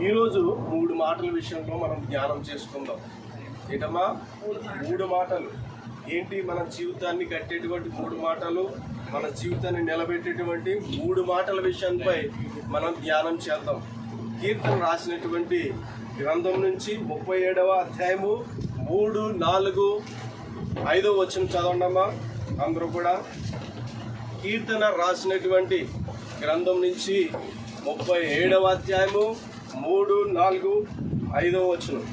ఈరోజు 3 మాటల విషయంలో మనం ధ్యానం చేసుకుందాం. ఏంటమ్మా 3 మాటలు ఏంటి? మన జీవితాన్ని కట్టేటువంటి 3 మాటలు, మన జీవితాన్ని నిలబెట్టేటువంటి 3 మాటల విషయంపై మనం ధ్యానం చేద్దాం. కీర్తన రాసినటువంటి గ్రంథం నుంచి 37వ అధ్యాయము 3, 4, 5 వచనం చదవండమ్మా అందరూ కూడా. కీర్తన రాసినటువంటి గ్రంథం నుంచి 37వ అధ్యాయము 3, 4, 5 వచనం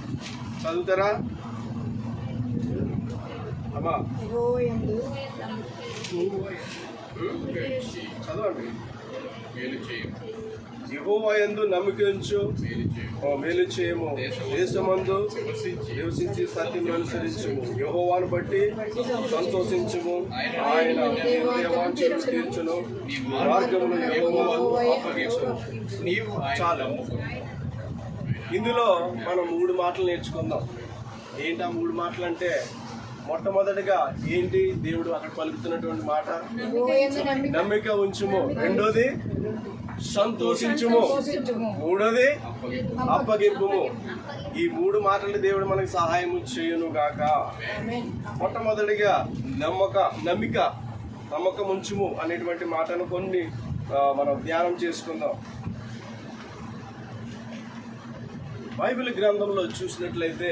చదువుతారా అమ్మా? చదవండి. యెహోవా యందు నమ్మిక ఉంచు, మేలు చేయము, దేశమందు నివసించి సత్యం అనుసరించుము, యెహోవాను బట్టి సంతోషించుము, ఆయన వాంఛలు తీర్చును, మార్గమును యెహోవాకు అప్పగించును. చాలు. ఇందులో మనం 3 మాటలు నేర్చుకుందాం. ఏంటి ఆ 3 మాటలు అంటే, మొట్టమొదటిగా ఏంటి దేవుడు అక్కడ పలుకుతున్నటువంటి మాట? నమ్మిక ఉంచుము. రెండోది సంతోషించుము. మూడోది అప్పగింపుము. ఈ 3 మాటలు దేవుడు మనకి సహాయం చేయును గాక. మొట్టమొదటిగా నమ్మకం ఉంచుము అనేటువంటి మాటను కొన్ని మనం ధ్యానం చేసుకుందాం. బైబిల్ గ్రంథంలో చూసినట్లయితే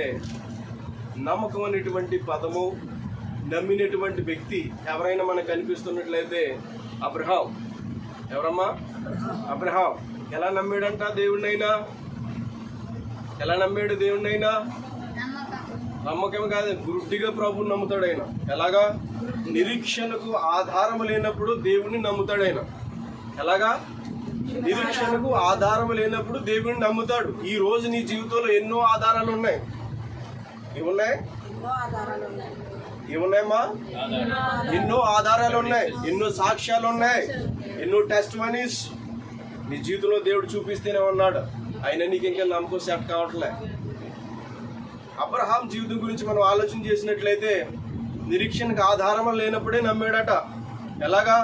నమ్మకం అనేటువంటి పదము, నమ్మినటువంటి వ్యక్తి ఎవరైనా మనకు కనిపిస్తున్నట్లయితే అబ్రహాం. ఎవరమ్మా? అబ్రహాం. ఎలా నమ్మాడంట దేవుడినైనా? ఎలా నమ్మాడు దేవుడినైనా? నమ్మకం కాదు, గుడ్డిగా ప్రభువుని నమ్ముతాడు ఆయన. ఎలాగా? నిరీక్షణకు ఆధారం లేనప్పుడు దేవుడిని నమ్ముతాడు ఆయన. ఎలాగా? నిరీక్షణకు ఆధారం లేనప్పుడు దేవుడిని నమ్ముతాడు. ఈ రోజు నీ జీవితంలో ఎన్నో ఆధారాలు ఉన్నాయి. ఏమున్నాయి? ఏమున్నాయమ్మా? ఎన్నో ఆధారాలు ఉన్నాయి, ఎన్నో సాక్ష్యాలు ఉన్నాయి, ఎన్నో టెస్ట్ మనీస్ నీ జీవితంలో దేవుడు చూపిస్తేనే ఉన్నాడు. ఆయన నీకు ఇంకా నమ్మకం సెట్ కావట్లే. అబ్రహాం జీవితం గురించి మనం ఆలోచన చేసినట్లయితే నిరీక్షణకు ఆధారం లేనప్పుడే నమ్మాడట. ఎలాగా?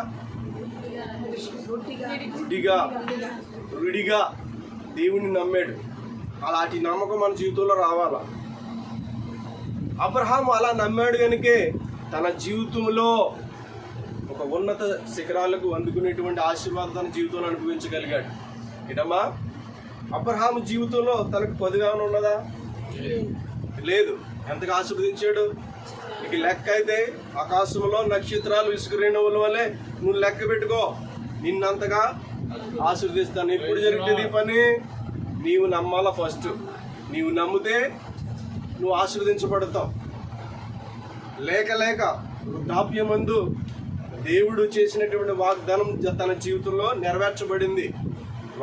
రుడిగా దేవుణ్ణి నమ్మాడు. అలాంటి నమ్మకం మన జీవితంలో రావాలా. అబ్రహాం అలా నమ్మాడు కనుకే తన జీవితంలో ఒక ఉన్నత శిఖరాలకు అందుకునేటువంటి ఆశీర్వాదం తన జీవితంలో అనుభవించగలిగాడు. ఇటమ్మా అబ్రహాం జీవితంలో తనకు పొదిగా ఉన్నదా? లేదు. ఎంతగా ఆశీర్వదించాడు? ఇక లెక్క అయితే ఆకాశంలో నక్షత్రాలు ఇసుక రేణువుల వల్లే నువ్వు లెక్క పెట్టుకో, నిన్నంతగా ఆశీర్వదిస్తాను. ఎప్పుడు జరుగుతుంది ఈ పని? నీవు నమ్మాలా. ఫస్ట్ నీవు నమ్మితే నువ్వు ఆశీర్వదించబడతావు. లేక వృద్ధాప్యమందు దేవుడు చేసినటువంటి వాగ్దానం తన జీవితంలో నెరవేర్చబడింది.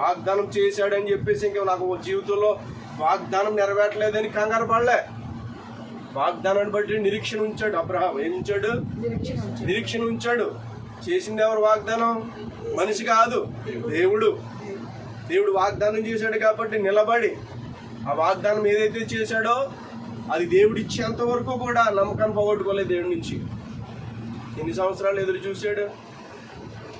వాగ్దానం చేశాడని చెప్పేసి ఇంకా నాకు జీవితంలో వాగ్దానం నెరవేర్చలేదని కంగారు పడలే. వాగ్దానాన్ని బట్టి నిరీక్షణ ఉంచాడు అబ్రహాం. ఏం ఉంచాడు? నిరీక్షణ ఉంచాడు. చేసింది ఎవరు వాగ్దానం? మనిషి కాదు, దేవుడు. దేవుడు వాగ్దానం చేశాడు కాబట్టి నిలబడి ఆ వాగ్దానం ఏదైతే చేశాడో అది దేవుడు ఇచ్చేంత వరకు కూడా నమ్మకాన్ని పోగొట్టుకోలేదు దేవుడి నుంచి. ఎన్ని సంవత్సరాలు ఎదురు చూశాడు?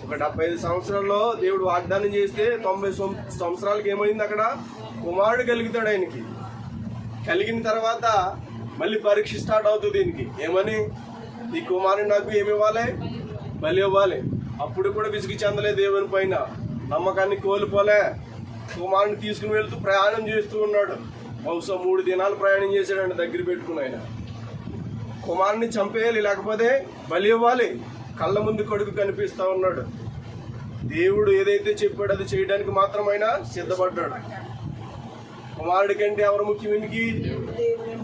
ఒక 75 సంవత్సరాల్లో దేవుడు వాగ్దానం చేస్తే 90 సంవత్సరాలకి ఏమైంది? అక్కడ కుమారుడు కలుగుతాడు ఆయనకి. కలిగిన తర్వాత మళ్ళీ పరీక్ష స్టార్ట్ అవుతుంది దీనికి. ఏమని? ఈ కుమారుడు నాకు ఏమి ఇవ్వాలి? బలి ఇవ్వాలి. అప్పుడు కూడా విసిగి చెందలే దేవుని పైన, నమ్మకాన్ని కోల్పోలే. కుమారుని తీసుకుని వెళ్తూ ప్రయాణం చేస్తూ ఉన్నాడు. బహుశా 3 దినాలు ప్రయాణం చేశాడండి దగ్గర పెట్టుకుని. ఆయన కుమారుని చంపేయాలి, లేకపోతే బలి ఇవ్వాలి. కళ్ళ ముందు కొడుకు కనిపిస్తూ ఉన్నాడు. దేవుడు ఏదైతే చెప్పాడో అది చేయడానికి మాత్రం ఆయన సిద్ధపడ్డాడు. కుమారుడి కంటే ఎవరు ముఖ్యం? ఈయనకి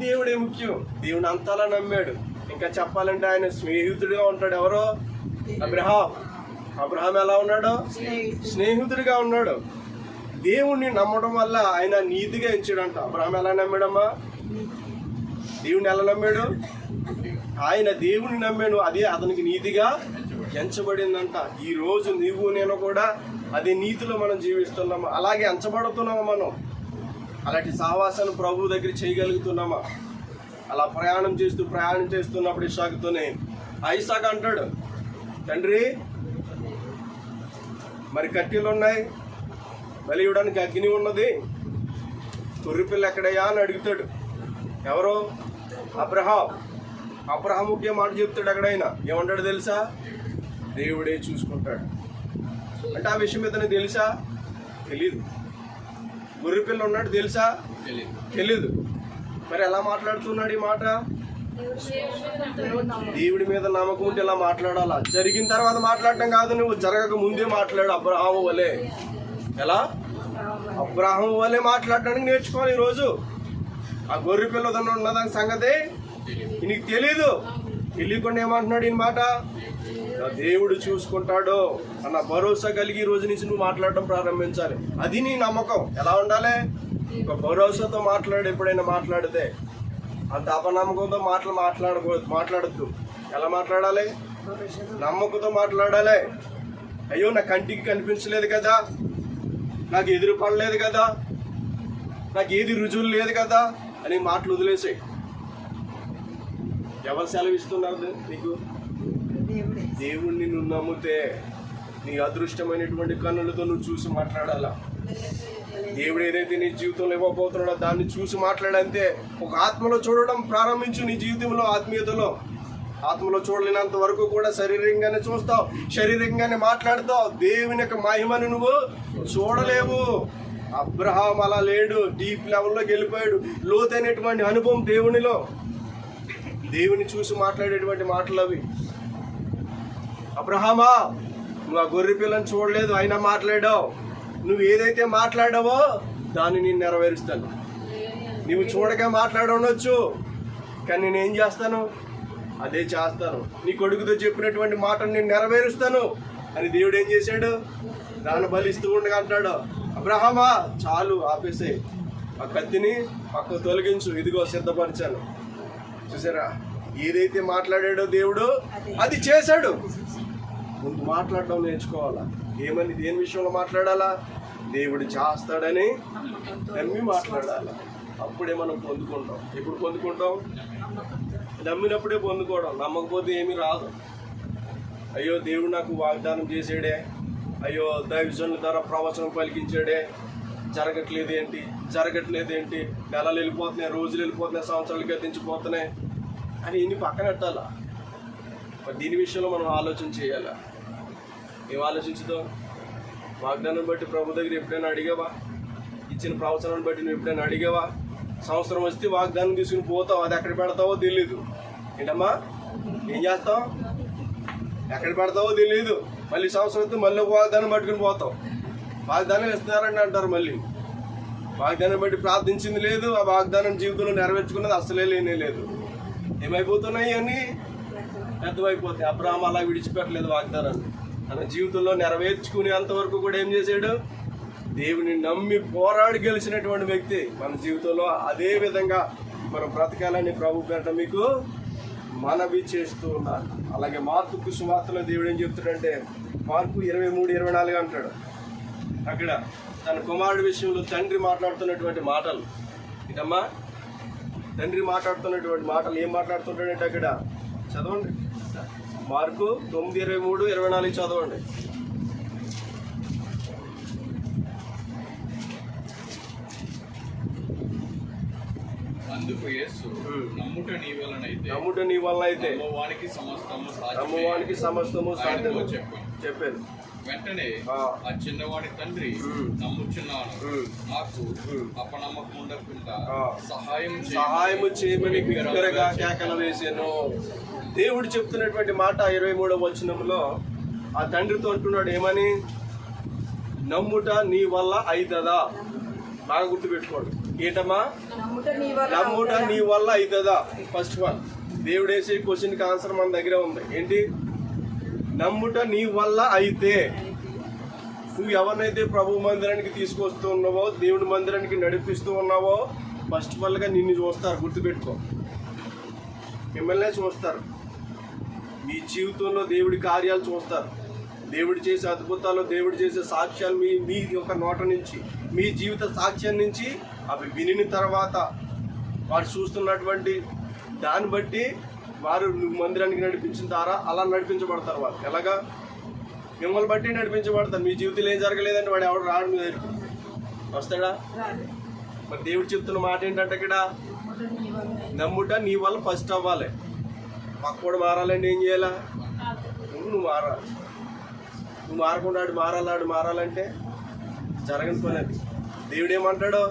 దేవుడే ముఖ్యం. దేవుని అంతలా నమ్మాడు. ఇంకా చెప్పాలంటే ఆయన స్నేహితుడిగా ఉంటాడు. ఎవరో? అబ్రహాం. అబ్రహాం ఎలా ఉన్నాడు? స్నేహితుడిగా ఉన్నాడు. దేవుణ్ణి నమ్మడం వల్ల ఆయన నీతిగా ఎంచాడంట. అబ్రహాం ఎలా నమ్మాడమ్మా? దేవుని ఎలా నమ్మాడు? ఆయన దేవుని నమ్మాడు, అదే అతనికి నీతిగా ఎంచబడిందంట. ఈ రోజు నీవు నేను కూడా అదే నీతిలో మనం జీవిస్తున్నామా? అలాగే ఎంచబడుతున్నామా మనం? అలాంటి సావాసాన్ని ప్రభు దగ్గర చేయగలుగుతున్నామా? అలా ప్రయాణం చేస్తున్నప్పుడు ఇస్సాకుతోనే ఇస్సాకు అంటాడు, తండ్రి మరి కట్టెలు ఉన్నాయి, బలి ఇవ్వడానికి అగ్ని ఉన్నది, గొర్రెపిల్ల ఎక్కడయ్యా అని అడుగుతాడు. ఎవరు? అబ్రహాముకే మాట చెప్తాడు. ఎక్కడైనా ఏమంటాడు తెలుసా? దేవుడే చూసుకుంటాడు అంటే ఆ విషయం ఇతనికి తెలుసా? తెలీదు. గొర్రెపిల్ల ఉన్నాడు తెలుసా? తెలీదు. మరి ఎలా మాట్లాడుతున్నాడు ఈ మాట? దేవుడి మీద నమ్మకం ఉంటే ఇలా మాట్లాడాలా? జరిగిన తర్వాత మాట్లాడటం కాదు, నువ్వు జరగక ముందే మాట్లాడు. అబ్రహాము వలే. ఎలా? అబ్రహాము వలే మాట్లాడటానికి నేర్చుకోవాలి. ఈరోజు ఆ గొర్రె పిల్ల ఉన్నదాని సంగతి నీకు తెలీదు. తెలియకుండా ఏమంటున్నాడు ఈ మాట? దేవుడు చూసుకుంటాడు అన్న భరోసా కలిగి ఈ రోజు నుంచి నువ్వు మాట్లాడటం ప్రారంభించాలి. అది నీ నమ్మకం. ఎలా ఉండాలి? ఒక భరోసాతో మాట్లాడు. ఎప్పుడైనా మాట్లాడితే అంత అపనమ్మకంతో మాట్లాడద్దు. ఎలా మాట్లాడాలి? నమ్మకంతో మాట్లాడాలి. అయ్యో నా కంటికి కనిపించలేదు కదా, నాకు ఎదురు పడలేదు కదా, నాకు ఏది రుజువులు లేదు కదా అని మాటలు వదిలేసాయి. ఎవరు సెలవిస్తున్నారు నీకు? దేవుణ్ణి నువ్వు నమ్మితే నీ అదృష్టమైనటువంటి కన్నులతో నువ్వు చూసి మాట్లాడాలా. దేవుడు ఏదైతే నీ జీవితంలో ఇవ్వబోతున్నాడో దాన్ని చూసి మాట్లాడంతే. ఒక ఆత్మలో చూడడం ప్రారంభించు. నీ జీవితంలో ఆత్మీయతలో ఆత్మలో చూడలేనంత వరకు కూడా శరీరంగానే చూస్తావు, శరీరంగానే మాట్లాడతావు. దేవుని యొక్క మహిమను నువ్వు చూడలేవు. అబ్రహాం అలా లేడు. డీప్ లెవెల్లోకి వెళ్ళిపోయాడు. లోతైనటువంటి అనుభవం దేవునిలో. దేవుని చూసి మాట్లాడేటువంటి మాటలు అవి. అబ్రహామా, నువ్వు ఆ గొర్రె పిల్లని చూడలేదు, అయినా మాట్లాడావు. నువ్వు ఏదైతే మాట్లాడావో దాన్ని నేను నెరవేరుస్తాను. నువ్వు చూడగా మాట్లాడవచ్చు, కానీ నేనేం చేస్తాను? అదే చేస్తాను. నీ కొడుకుతో చెప్పినటువంటి మాటను నేను నెరవేరుస్తాను అని దేవుడు ఏం చేశాడు? దాన్ని బలిస్తూ ఉండగా అంటాడు, అబ్రహామా చాలు ఆపేసాయి, ఆ కత్తిని పక్కకు తొలగించు, ఇదిగో సిద్ధపరిచాను. చూసారా? ఏదైతే మాట్లాడాడో దేవుడు అది చేశాడు. ముందు మాట్లాడడం నేర్చుకోవాలా. ఏమని? దేని విషయంలో మాట్లాడాలా? దేవుడు చేస్తాడని నమ్మి మాట్లాడాలా. అప్పుడే మనం పొందుకుంటాం. ఎప్పుడు పొందుకుంటాం? నమ్మినప్పుడే పొందుకోవడం. నమ్మకపోతే ఏమీ రాదు. అయ్యో దేవుడు నాకు వాగ్దానం చేసాడే, అయ్యో దైవజనుల ద్వారా ప్రవచనం పలికించాడే, జరగట్లేదేంటి, నెలలు వెళ్ళిపోతున్నాయి, రోజులు వెళ్ళిపోతున్నాయి, సంవత్సరాలు గతించిపోతున్నాయి అని ఇన్ని పక్కన పెట్టాలా. మరి దీని విషయంలో మనం ఆలోచన చేయాలా. ఏం ఆలోచించుదాం? వాగ్దానం బట్టి ప్రభు దగ్గర ఎప్పుడైనా అడిగావా? ఇచ్చిన ప్రవచనాన్ని బట్టి నువ్వు ఎప్పుడైనా అడిగావా? సంవత్సరం వస్తే వాగ్దానం తీసుకుని పోతావు, అది ఎక్కడ పెడతావో తెలీదు. ఏంటమ్మా, ఏం చేస్తావు? ఎక్కడ పెడతావో తెలీదు. మళ్ళీ సంవత్సరం వస్తే మళ్ళీ ఒక వాగ్దానం పట్టుకుని పోతావు. వాగ్దానం ఇస్తున్నారని అంటారు. మళ్ళీ వాగ్దానం బట్టి ప్రార్థించింది లేదు, ఆ వాగ్దానం జీవితంలో నెరవేర్చుకున్నది అసలే లేనే లేదు. ఏమైపోతున్నాయి అని పెద్దవైపోతాయి. అబ్రహాము అలా విడిచిపెట్టలేదు వాగ్దానాన్ని. తన జీవితంలో నెరవేర్చుకునేంతవరకు కూడా ఏం చేశాడు? దేవుని నమ్మి పోరాడి గెలిచినటువంటి వ్యక్తి. మన జీవితంలో అదే విధంగా మనం బ్రతకాలని ప్రభు పేరట మీకు మనవి చేస్తూ ఉన్నారు. అలాగే మార్కు సువార్తలో దేవుడు ఏం చెప్తాడంటే, మార్కు 23:24 అంటాడు. అక్కడ తన కుమారుడి విషయంలో తండ్రి మాట్లాడుతున్నటువంటి మాటలు. ఇదమ్మా, తండ్రి మాట్లాడుతున్నటువంటి మాటలు ఏం మాట్లాడుతుంటాడంటే అక్కడ చదవండి. మార్కు 9:23-24 చదవండి. అందుకు యేసు, నమ్ముట నీ వలన అయితే నమ్మువానికి సమస్తము సాధ్యము చెప్పారు. వెంటనే ఆ చిన్నవాడి తండ్రి, నమ్ముచున్నాను, నాకు అపనమ్మకం ఉండకుండా సహాయము చేయమని బిగ్గరగా కేకలు వేసాను. దేవుడు చెప్తున్నటువంటి మాట 23వ వచనంలో ఆ తండ్రితో అంటున్నాడు ఏమని? నమ్ముట నీ వల్ల అవుతుందా? బాగా గుర్తుపెట్టుకోండి. ఏంటమ్మా? నమ్ముట నీ వల్ల అవుతుందా? First one. దేవుడు వేసే క్వశ్చన్కి ఆన్సర్ మన దగ్గర ఉంది. ఏంటి? నమ్ముట నీ వల్ల అయితే. నువ్వు ఎవరినైతే ప్రభు మందిరానికి తీసుకొస్తూ ఉన్నావో, దేవుడి మందిరానికి నడిపిస్తూ ఉన్నావో, ఫస్ట్ వల్గా నిన్ను చూస్తారు. గుర్తుపెట్టుకో, మిమ్మల్నే చూస్తారు. మీ జీవితంలో దేవుడి కార్యాలు చూస్తారు. దేవుడు చేసే అద్భుతాలు, దేవుడు చేసే సాక్ష్యాలు మీ యొక్క నోట నుంచి, మీ జీవిత సాక్ష్యం నుంచి అవి వినిన తర్వాత వారు చూస్తున్నటువంటి దాన్ని బట్టి వారు మందిరానికి నడిపించిన ద్వారా అలా నడిపించబడతారు. వారు ఎలాగా? మిమ్మల్ని బట్టి నడిపించబడతారు. మీ జీవితంలో ఏం జరగలేదంటే వాడు ఎవడు రాడు, మీ దగ్గరికి వస్తాడా? మరి దేవుడు చెప్తున్న మాట ఏంటంటే ఇక్కడ నమ్ముట నీ వల్ల ఫస్ట్ అవ్వాలి. పక్కోడు మారాలంటే ఏం చేయాలా? నువ్వు మారాలి. నువ్వు మారకుండా ఆడు మారాలంటే జరగని పని అది. దేవుడు ఏమంటాడు?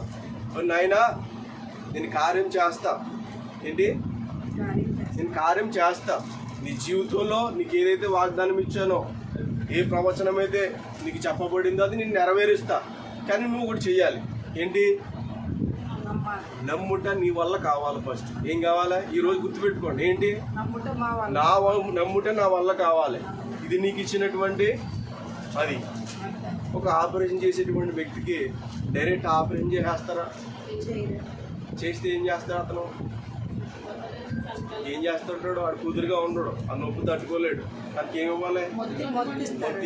నాయనా నేను కార్యం చేస్తా. ఏంటి? నేను కార్యం చేస్తా. నీ జీవితంలో నీకు ఏదైతే వాగ్దానం ఇచ్చానో, ఏ ప్రవచనం అయితే నీకు చెప్పబడిందో అది నేను నెరవేరుస్తా. కానీ నువ్వు కూడా చెయ్యాలి. ఏంటి? నమ్ముట నీ వల్ల కావాలి. ఫస్ట్ ఏం కావాలి? ఈరోజు గుర్తుపెట్టుకోండి. ఏంటి? నమ్ముట నా వల్ల కావాలి. ఇది నీకు ఇచ్చినటువంటి అది. ఒక ఆపరేషన్ చేసేటువంటి వ్యక్తికి డైరెక్ట్ ఆపరేషన్ చేసేస్తారా? చేస్తే ఏం చేస్తాడు అతను? ఏం చేస్తుంటాడు? వాడు కుదురుగా ఉండడు, ఆ నొప్పి తట్టుకోలేడు. దానికి ఏమి ఇవ్వాలి? మొత్తం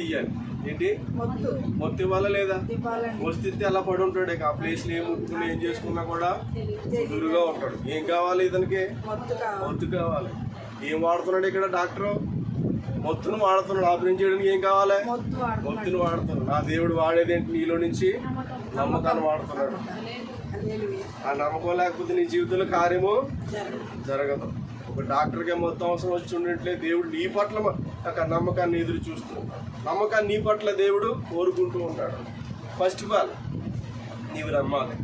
ఇవ్వాలి. ఏంటి? మొత్తం ఇవ్వాలా లేదా? మొత్తిస్తే అలా పడి ఉంటాడు. ఆ ప్లేస్లో ఏం ముట్టుకుని ఏం చేసుకున్నా కూడా కుదురుగా ఉంటాడు. ఏం కావాలి ఇతనికి? మొత్తు కావాలి. ఏం వాడుతున్నాడు ఇక్కడ డాక్టర్? మొత్తును వాడుతున్నాడు. ఆపరేషన్ చేయడానికి ఏం కావాలి? మొత్తును వాడుతున్నాడు. నా దేవుడు వాడేది ఏంటి? నీలో నుంచి నమ్మకాన్ని వాడుతున్నాడు. ఆ నమ్మకం లేకపోతే నీ జీవితంలో కార్యము జరగదు. ఒక డాక్టర్కి మొత్తం అవసరం వచ్చి ఉన్నట్లే దేవుడు నీ పట్ల ఒక నమ్మకాన్ని ఎదురు చూస్తున్నాడు. నమ్మకాన్ని నీ పట్ల దేవుడు కోరుకుంటూ ఉంటాడు. ఫస్ట్ ఆఫ్ ఆల్ నీవు నమ్మాలి.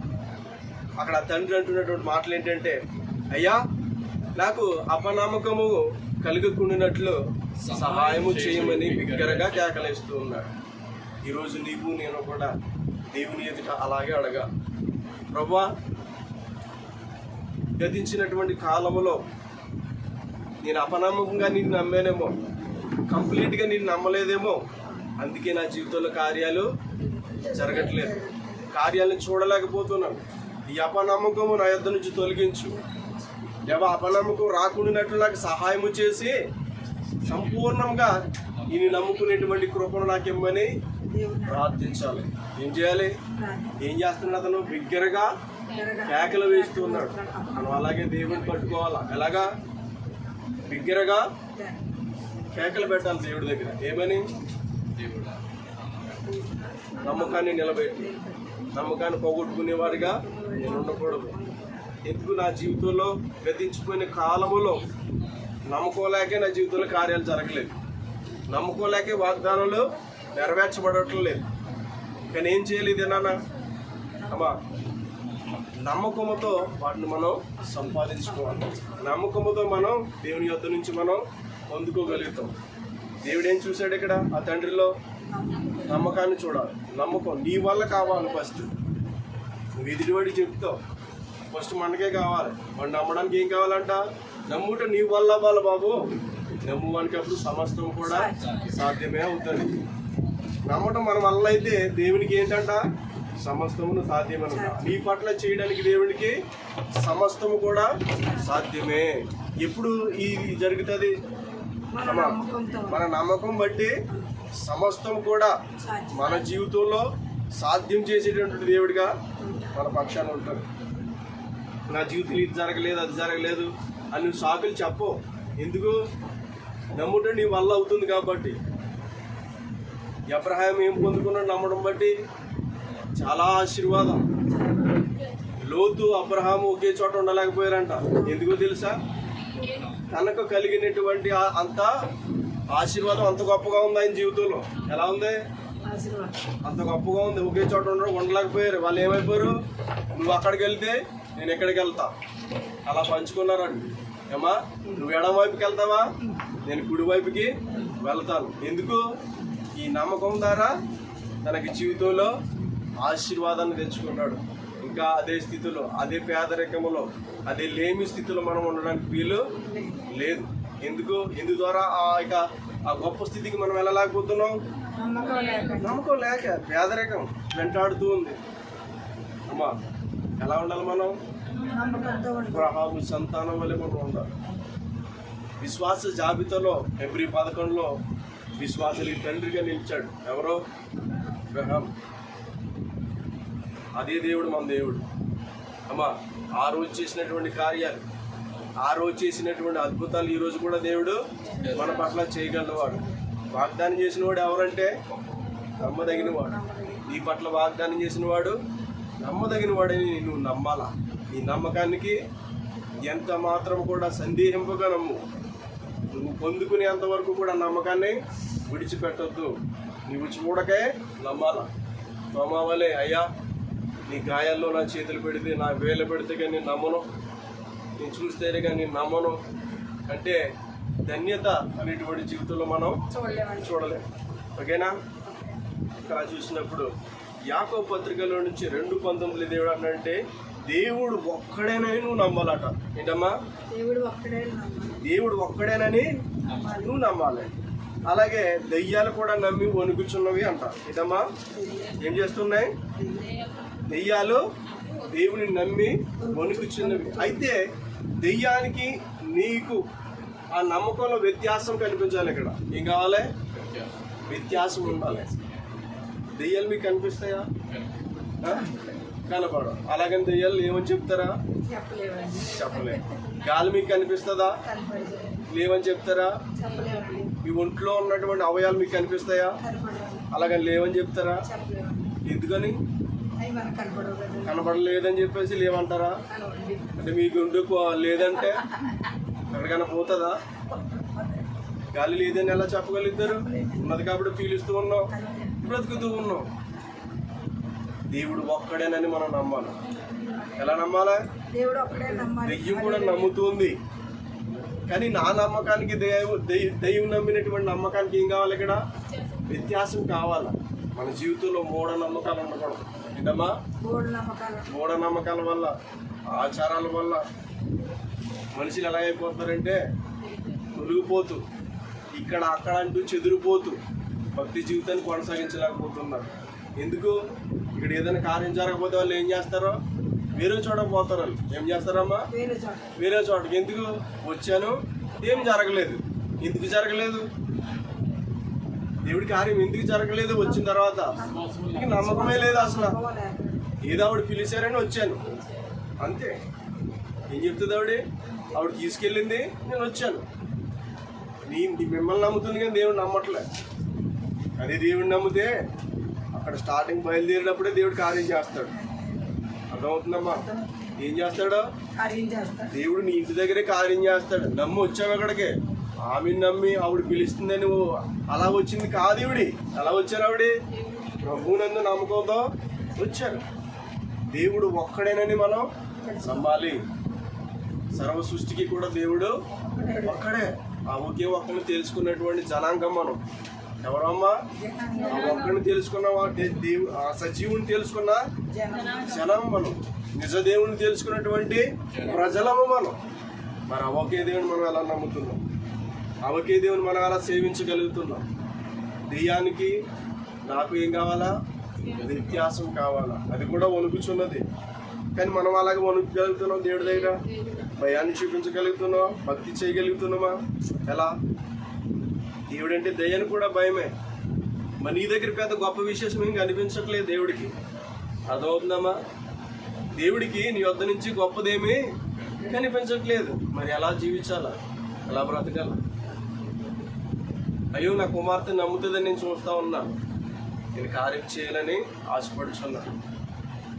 అక్కడ తండ్రి అంటున్నటువంటి మాటలు ఏంటంటే, అయ్యా నాకు అపనమ్మకము కలుగకుండినట్లు సహాయము చేయమని బిగ్గరగా కేకలేస్తూ ఉన్నాడు. ఈరోజు నీవు నేను కూడా దేవుని ఎదుట అలాగే అడగా. ప్రభువా, గతించినటువంటి కాలంలో నేను అపనమ్మకంగా నిన్ను నమ్మానేమో, కంప్లీట్గా నిన్ను నమ్మలేదేమో, అందుకే నా జీవితంలో కార్యాలు జరగట్లేదు, కార్యాలను చూడలేకపోతున్నాను. ఈ అపనమ్మకము నా యొద్ద నుంచి తొలగించు. అపనమ్మకం రాకుండానట్లు నాకు సహాయము చేసి సంపూర్ణంగా నేను నమ్ముకునేటువంటి కృపను నాకు ఇమ్మని ప్రార్థించాలి. ఏం చేయాలి? ఏం చేస్తున్నాడు అతను? బిగ్గరగా కేకలు వేస్తూ ఉన్నాడు. మనం అలాగే దేవుని పట్టుకోవాలా. ఎలాగా? బిగ్గరగా కేకలు పెట్టాలి దేవుడి దగ్గర. ఏమని? నమ్మకాన్ని నిలబెట్టి, నమ్మకాన్ని పోగొట్టుకునేవాడిగా నేను ఉండకూడదు. ఎందుకు? నా జీవితంలో గతించిపోయిన కాలములో నమ్మకోలేకే నా జీవితంలో కార్యాలు జరగలేదు, నమ్మకోలేకే వాగ్దానాలు నెరవేర్చబడటం లేదు. కానీ ఏం చేయలేదు నాన్న? అమ్మా, నమ్మకముతో వాటిని మనం సంపాదించుకోవాలి. నమ్మకముతో మనం దేవుని యొద్ద నుంచి మనం పొందుకోగలుగుతాం. దేవుడు ఏం చూశాడు ఇక్కడ? ఆ తండ్రిలో నమ్మకాన్ని చూడాలి. నమ్మకం నీ వల్ల కావాలి. ఫస్ట్ నువ్వు ఎదుటివాడికి చెప్తావు, ఫస్ట్ మనకే కావాలి. వాడు నమ్మడానికి ఏం కావాలంట? నమ్ముట నీ వల్ల అవ్వాలి బాబు. నమ్మువానికి అప్పుడు సమస్తం కూడా సాధ్యమే అవుతుంది. నమ్మటం మన వల్ల అయితే దేవునికి ఏంటంట? సమస్తమును సాధ్యమని. నీ పట్ల చేయడానికి దేవునికి సమస్తము కూడా సాధ్యమే. ఎప్పుడు ఇది జరుగుతుంది? మన నమ్మకం బట్టి సమస్తం కూడా మన జీవితంలో సాధ్యం చేసేటటువంటి దేవుడిగా మన పక్షాన ఉంటాడు. నా జీవితంలో ఇది జరగలేదు, అది జరగలేదు అని నువ్వు సాకులు చెప్పవు. ఎందుకు? నమ్ముట నీ వల్ల అవుతుంది కాబట్టి. అబ్రహాం ఏం పొందుకున్నాడు నమ్మడం బట్టి? చాలా ఆశీర్వాదం. లోతు అబ్రహాము ఒకే చోట ఉండలేకపోయారంట. ఎందుకో తెలుసా? తనకు కలిగినటువంటి అంత ఆశీర్వాదం అంత గొప్పగా ఉంది ఆయన జీవితంలో. ఎలా ఉంది? అంత గొప్పగా ఉంది. ఒకే చోట ఉండలేకపోయారు. వాళ్ళు ఏమైపోయారు? నువ్వు అక్కడికి వెళ్తే నేను ఎక్కడికి వెళ్తా, అలా పంచుకున్నారండి. ఏమా, నువ్వు ఎడం వైపుకి వెళ్తావా, నేను కుడి వైపుకి వెళ్తాను. ఎందుకు? ఈ నమ్మకం ద్వారా తనకి జీవితంలో ఆశీర్వాదాన్ని తెచ్చుకున్నాడు. ఇంకా అదే స్థితిలో, అదే పేదరికములో, అదే లేమి స్థితిలో మనం ఉండడానికి వీలు లేదు. ఎందుకు? ఇందు ద్వారా ఆ గొప్ప స్థితికి మనం వెళ్ళలేకపోతున్నాం. నమ్మకం లేక పేదరికం వెంటాడుతూ ఉంది. అమ్మా, ఎలా ఉండాలి మనం? అబ్రహాము సంతానం వల్ల మనం ఉండాలి. విశ్వాస జాబితాలో ఫిబ్రవరి 11లో విశ్వాసులకి తండ్రిగా నిలిచాడు. ఎవరో? అబ్రహాం. అదే దేవుడు మన దేవుడు. అమ్మా, ఆ రోజు చేసినటువంటి కార్యాలు, ఆ రోజు చేసినటువంటి అద్భుతాలు ఈరోజు కూడా దేవుడు మన పట్ల చేయగలవాడు. వాగ్దానం చేసిన వాడు ఎవరంటే నమ్మదగిన వాడు. నీ పట్ల వాగ్దానం చేసిన వాడు నమ్మదగిన వాడని నువ్వు నమ్మాలా. ఈ నమ్మకానికి ఎంత మాత్రం కూడా సందేహింపగా నమ్ము. నువ్వు పొందుకునేంత వరకు కూడా నమ్మకాన్ని విడిచిపెట్టద్దు. నువ్వు చూడకే నమ్మాలా. తోమావలే, అయ్యా నీ గాయాల్లో నా చేతులు పెడితే, నా వేలు పెడితే కానీ నేను నమ్మను, నేను చూస్తేనే కానీ నేను నమ్మను అంటే ధన్యత అనేటువంటి జీవితంలో మనం చూడలేము. ఓకేనా? ఇక్కడ చూసినప్పుడు యాకోబు పత్రికలో నుంచి 2:19 దేవుడు అంటే దేవుడు ఒక్కడేనని నువ్వు నమ్మాలట. ఏంటమ్మా? దేవుడు ఒక్కడేనని నువ్వు నమ్మాలి. అలాగే దెయ్యాలు కూడా నమ్మి వణుకుచున్నవి అంట. ఏంటమ్మా? ఏం చేస్తున్నాయి? దెయ్యాలు దేవుని నమ్మి వణుకుచున్నవి. అయితే దెయ్యానికి నీకు ఆ నమ్మకంలో వ్యత్యాసం కనిపించాలి. ఇక్కడ ఏం కావాలి? వ్యత్యాసం ఉండాలి. దెయ్యాలు మీకు కనిపిస్తాయా? కనపడవు. అలాగని దెయ్యాలు ఏమని చెప్తారా? చెప్పలే. గాలి మీకు కనిపిస్తుందా? లేవని చెప్తారా? మీ ఒంట్లో ఉన్నటువంటి అవయాలు మీకు కనిపిస్తాయా? అలాగని లేవని చెప్తారా? ఎందుకని? కనపడలేదని చెప్పేసి లేవంటారా? అంటే మీకు ఒంటుకు లేదంటే ఎక్కడికైనా పోతుందా? గాలి లేదని ఎలా చెప్పగలుగుతారు? ఉన్నది కాబట్టి పీలుస్తూ ఉన్నాం, బ్రతుకుతూ ఉన్నాం. దేవుడు ఒక్కడేనని మనం నమ్మాలి. ఎలా నమ్మాలా? దెయ్యం కూడా నమ్ముతుంది. కానీ నా నమ్మకానికి దెయ్యం నమ్మినటువంటి నమ్మకానికి ఏం కావాలి? ఇక్కడ వ్యత్యాసం కావాలి. మన జీవితంలో మూఢనమ్మకాలు ఉండకూడదు. ఏంటమ్మా? మూఢనమ్మకాల వల్ల, ఆచారాల వల్ల మనుషులు ఎలా అయిపోతారంటే తొలగిపోతూ, ఇక్కడ అక్కడ అంటూ చెదిరిపోతూ భక్తి జీవితాన్ని కొనసాగించలేకపోతున్నారు. ఎందుకు? ఇక్కడ ఏదైనా కార్యం జరగకపోతే వాళ్ళు ఏం చేస్తారో వేరే చోట పోతారు. వాళ్ళు ఏం చేస్తారమ్మా? వేరే చోటకి. ఎందుకు వచ్చాను? ఏం జరగలేదు. ఎందుకు జరగలేదు? దేవుడి కార్యం ఎందుకు జరగలేదు? వచ్చిన తర్వాత నీకు నమ్మకమే లేదు అసలు. ఏదో ఆవిడ పిలిచారని వచ్చాను అంతే. ఏం చెప్తుంది ఆవిడ? ఆవిడ తీసుకెళ్ళింది, నేను వచ్చాను. మిమ్మల్ని నమ్ముతుంది కానీ దేవుడు నమ్మట్లే. అదే దేవుడిని నమ్మితే అక్కడ స్టార్టింగ్ బయలుదేరినప్పుడే దేవుడు కార్యం చేస్తాడు. అర్థమవుతుందమ్మా? ఏం చేస్తాడు? దేవుడు నీ ఇంటి దగ్గరే కార్యం చేస్తాడు. నమ్మి వచ్చావు అక్కడికి. ఆమెను నమ్మి ఆవిడ పిలుస్తుందని అలా వచ్చింది కాదు. ఈవిడి అలా వచ్చారు. ఆవిడ ప్రభువునందు నమ్మకంతో వచ్చారు. దేవుడు ఒక్కడేనని మనం నమ్మాలి. సర్వ సృష్టికి కూడా దేవుడు ఒక్కడే. ఆ ఒకే ఒక్కడిని తెలుసుకున్నటువంటి జనాంగం మనం. ఎవరమ్మా? ఆ ఒక్కడిని తెలుసుకున్న ఆ సజీవుని తెలుసుకున్న జనం మనం. నిజ దేవుని తెలుసుకున్నటువంటి ప్రజలము మనం. మరి ఆ ఒకే దేవుని మనం ఎలా నమ్ముతున్నాం? ఆ ఒకే దేవుని మనం ఎలా సేవించగలుగుతున్నాం? దెయ్యానికి నాకు ఏం కావాలా? వ్యత్యాసం కావాలా. అది కూడా వణుకుచున్నది. కానీ మనం అలాగే వణుకగలుగుతున్నాం. దేవుడి దగ్గర భయాన్ని చూపించగలుగుతున్నాం, భక్తి చేయగలుగుతున్నామా? ఎలా? దేవుడు అంటే దయ్యానికి కూడా భయమే. మరి నీ దగ్గర పెద్ద గొప్ప విశేషం ఏం కనిపించట్లేదు దేవుడికి. అర్థమవుతుందమ్మా? దేవుడికి నీ వద్ద నుంచి గొప్పదేమీ కనిపించట్లేదు. మరి ఎలా జీవించాలా? ఎలా బ్రతకాలా? అయ్యో నా కుమార్తె నమ్ముతుందని నేను చూస్తా ఉన్నా, నేను కార్యం చేయాలని ఆశపడుచున్నాను.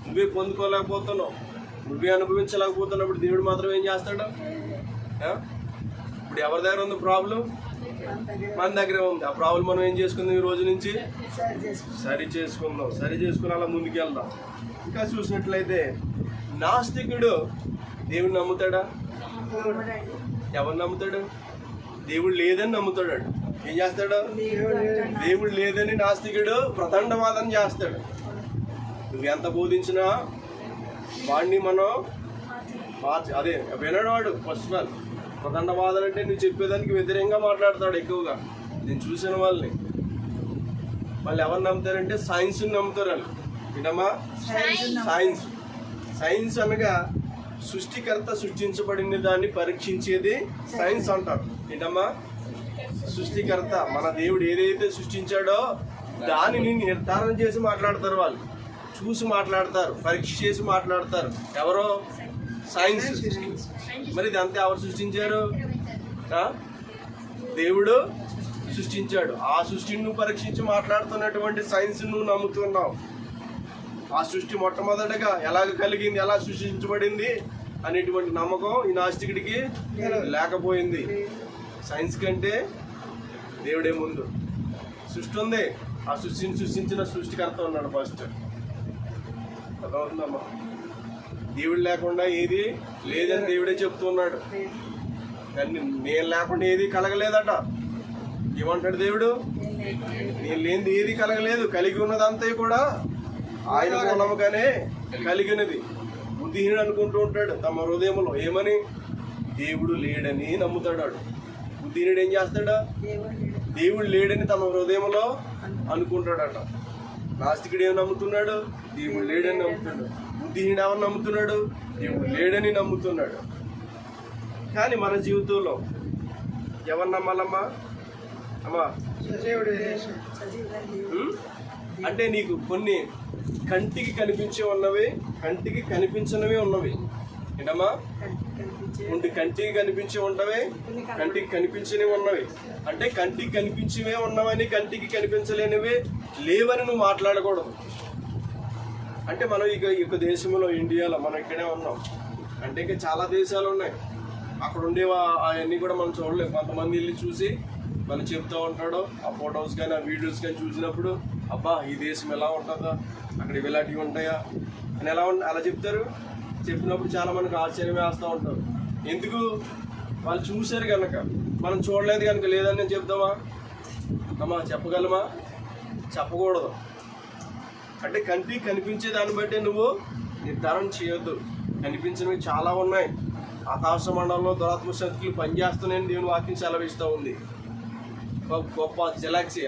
నువ్వే పొందుకోలేకపోతున్నావు, నువ్వే అనుభవించలేకపోతున్నప్పుడు దేవుడు మాత్రం ఏం చేస్తాడు? ఇప్పుడు ఎవరి దగ్గర ఉంది ప్రాబ్లం? మన దగ్గరే ఉంది. ఆ ప్రాబ్లం మనం ఏం చేసుకుందాం? ఈ రోజు నుంచి సరి చేసుకుందాం. సరి చేసుకుని అలా ముందుకు వెళ్దాం. ఇంకా చూసినట్లయితే నాస్తికుడు దేవుడిని నమ్ముతాడా? ఎవరు నమ్ముతాడు? దేవుడు లేదని నమ్ముతాడు. ఏం చేస్తాడు? దేవుడు లేదని నాస్తికుడు ప్రతండవాదం చేస్తాడు. నువ్వు ఎంత బోధించినా వాడిని మనం అదే వినడాడు. ఫస్ట్ ఆఫ్ ఆల్ ప్రతండవాదాలు అంటే నువ్వు చెప్పేదానికి వ్యతిరేకంగా మాట్లాడతాడు ఎక్కువగా. నేను చూసిన వాళ్ళని. వాళ్ళు ఎవరు నమ్ముతారంటే సైన్స్ని నమ్ముతారు వాళ్ళు. ఏంటమ్మా? సైన్స్ అనగా సృష్టికర్త సృష్టించబడిన దాన్ని పరీక్షించేది సైన్స్ అంటారు. ఏంటమ్మా? సృష్టికర్త మన దేవుడు ఏదైతే సృష్టించాడో దానిని నిర్ధారణ చేసి మాట్లాడతారు. వాళ్ళు చూసి మాట్లాడతారు, పరీక్ష చేసి మాట్లాడతారు. ఎవరో? సైన్స్. మరి ఇదంతా ఎవరు సృష్టించారు? దేవుడు సృష్టించాడు. ఆ సృష్టిని నువ్వు పరీక్షించి మాట్లాడుతున్నటువంటి సైన్స్ నువ్వు నమ్ముతున్నావు. ఆ సృష్టి మొట్టమొదటగా ఎలాగ కలిగింది, ఎలా సృష్టించబడింది అనేటువంటి నమ్మకం ఈ నాస్తికుడికి లేకపోయింది. సైన్స్ కంటే దేవుడే ముందు. సృష్టి ఉంది, ఆ సృష్టిని సృష్టించిన సృష్టికర్త ఉన్నాడు ఫస్ట్. అర్థమవుతుందమ్మా? దేవుడు లేకుండా ఏది లేదని దేవుడే చెప్తున్నాడు. కానీ నేను లేకుండా ఏది కలగలేదట. ఏమంటాడు దేవుడు? నేను లేనిది ఏది కలగలేదు, కలిగి ఉన్నదంతా కూడా ఆయన మూలముగానే కలిగినది. బుద్ధిహీనుడు అనుకుంటూ ఉంటాడు తమ హృదయంలో ఏమని, దేవుడు లేడని నమ్ముతాడు. బుద్ధిహీనుడు ఏం చేస్తాడా? దేవుడు లేడని తమ హృదయంలో అనుకుంటాడట. నాస్తికుడు ఏం నమ్ముతున్నాడు? దేవుడు లేడని నమ్ముతున్నాడు. బుద్ధిహీనుడు ఎవరు నమ్ముతున్నాడు? దేవుడు లేడని నమ్ముతున్నాడు. కానీ మన జీవితంలో ఎవరు నమ్మాలమ్మా? అమ్మా, అంటే నీకు కొన్ని కంటికి కనిపించే ఉన్నవి, కంటికి కనిపించనివి ఉన్నవి. ఏంటమ్మా? కంటికి కనిపించే ఉన్నవి, కంటికి కనిపించనివి ఉన్నవి. అంటే కంటికి కనిపించేవే ఉన్నవని కంటికి కనిపించలేనివి లేవని నువ్వు మాట్లాడకూడదు. అంటే మనం ఇక దేశంలో, ఇండియాలో మనం ఇక్కడే ఉన్నాం. అంటే ఇంకా చాలా దేశాలు ఉన్నాయి, అక్కడ ఉండేవా అవన్నీ కూడా మనం చూడలేము. కొంతమంది వెళ్ళి చూసి మనం చెప్తూ ఉంటాడు, ఆ ఫొటోస్ కానీ ఆ వీడియోస్ కానీ చూసినప్పుడు, అబ్బా ఈ దేశం ఎలా ఉంటుందా, అక్కడ ఇలాంటివి ఉంటాయా అని అలా చెప్తారు. చెప్పినప్పుడు చాలా మనకు ఆశ్చర్యం వేస్తూ ఉంటారు. ఎందుకు? వాళ్ళు చూశారు కనుక. మనం చూడలేదు కనుక లేదని నేను చెప్తామా? అమ్మా, చెప్పగలమా? చెప్పకూడదు. అంటే కంటికి కనిపించే దాన్ని బట్టి నువ్వు నిర్ధారణ చేయొద్దు. కనిపించినవి చాలా ఉన్నాయి. ఆకాశ మండలంలో దురాత్మ శక్తులు పనిచేస్తున్నాయని దేవుని వాక్యం సెలవిస్తూ ఉంది. గొప్ప గెలాక్సీ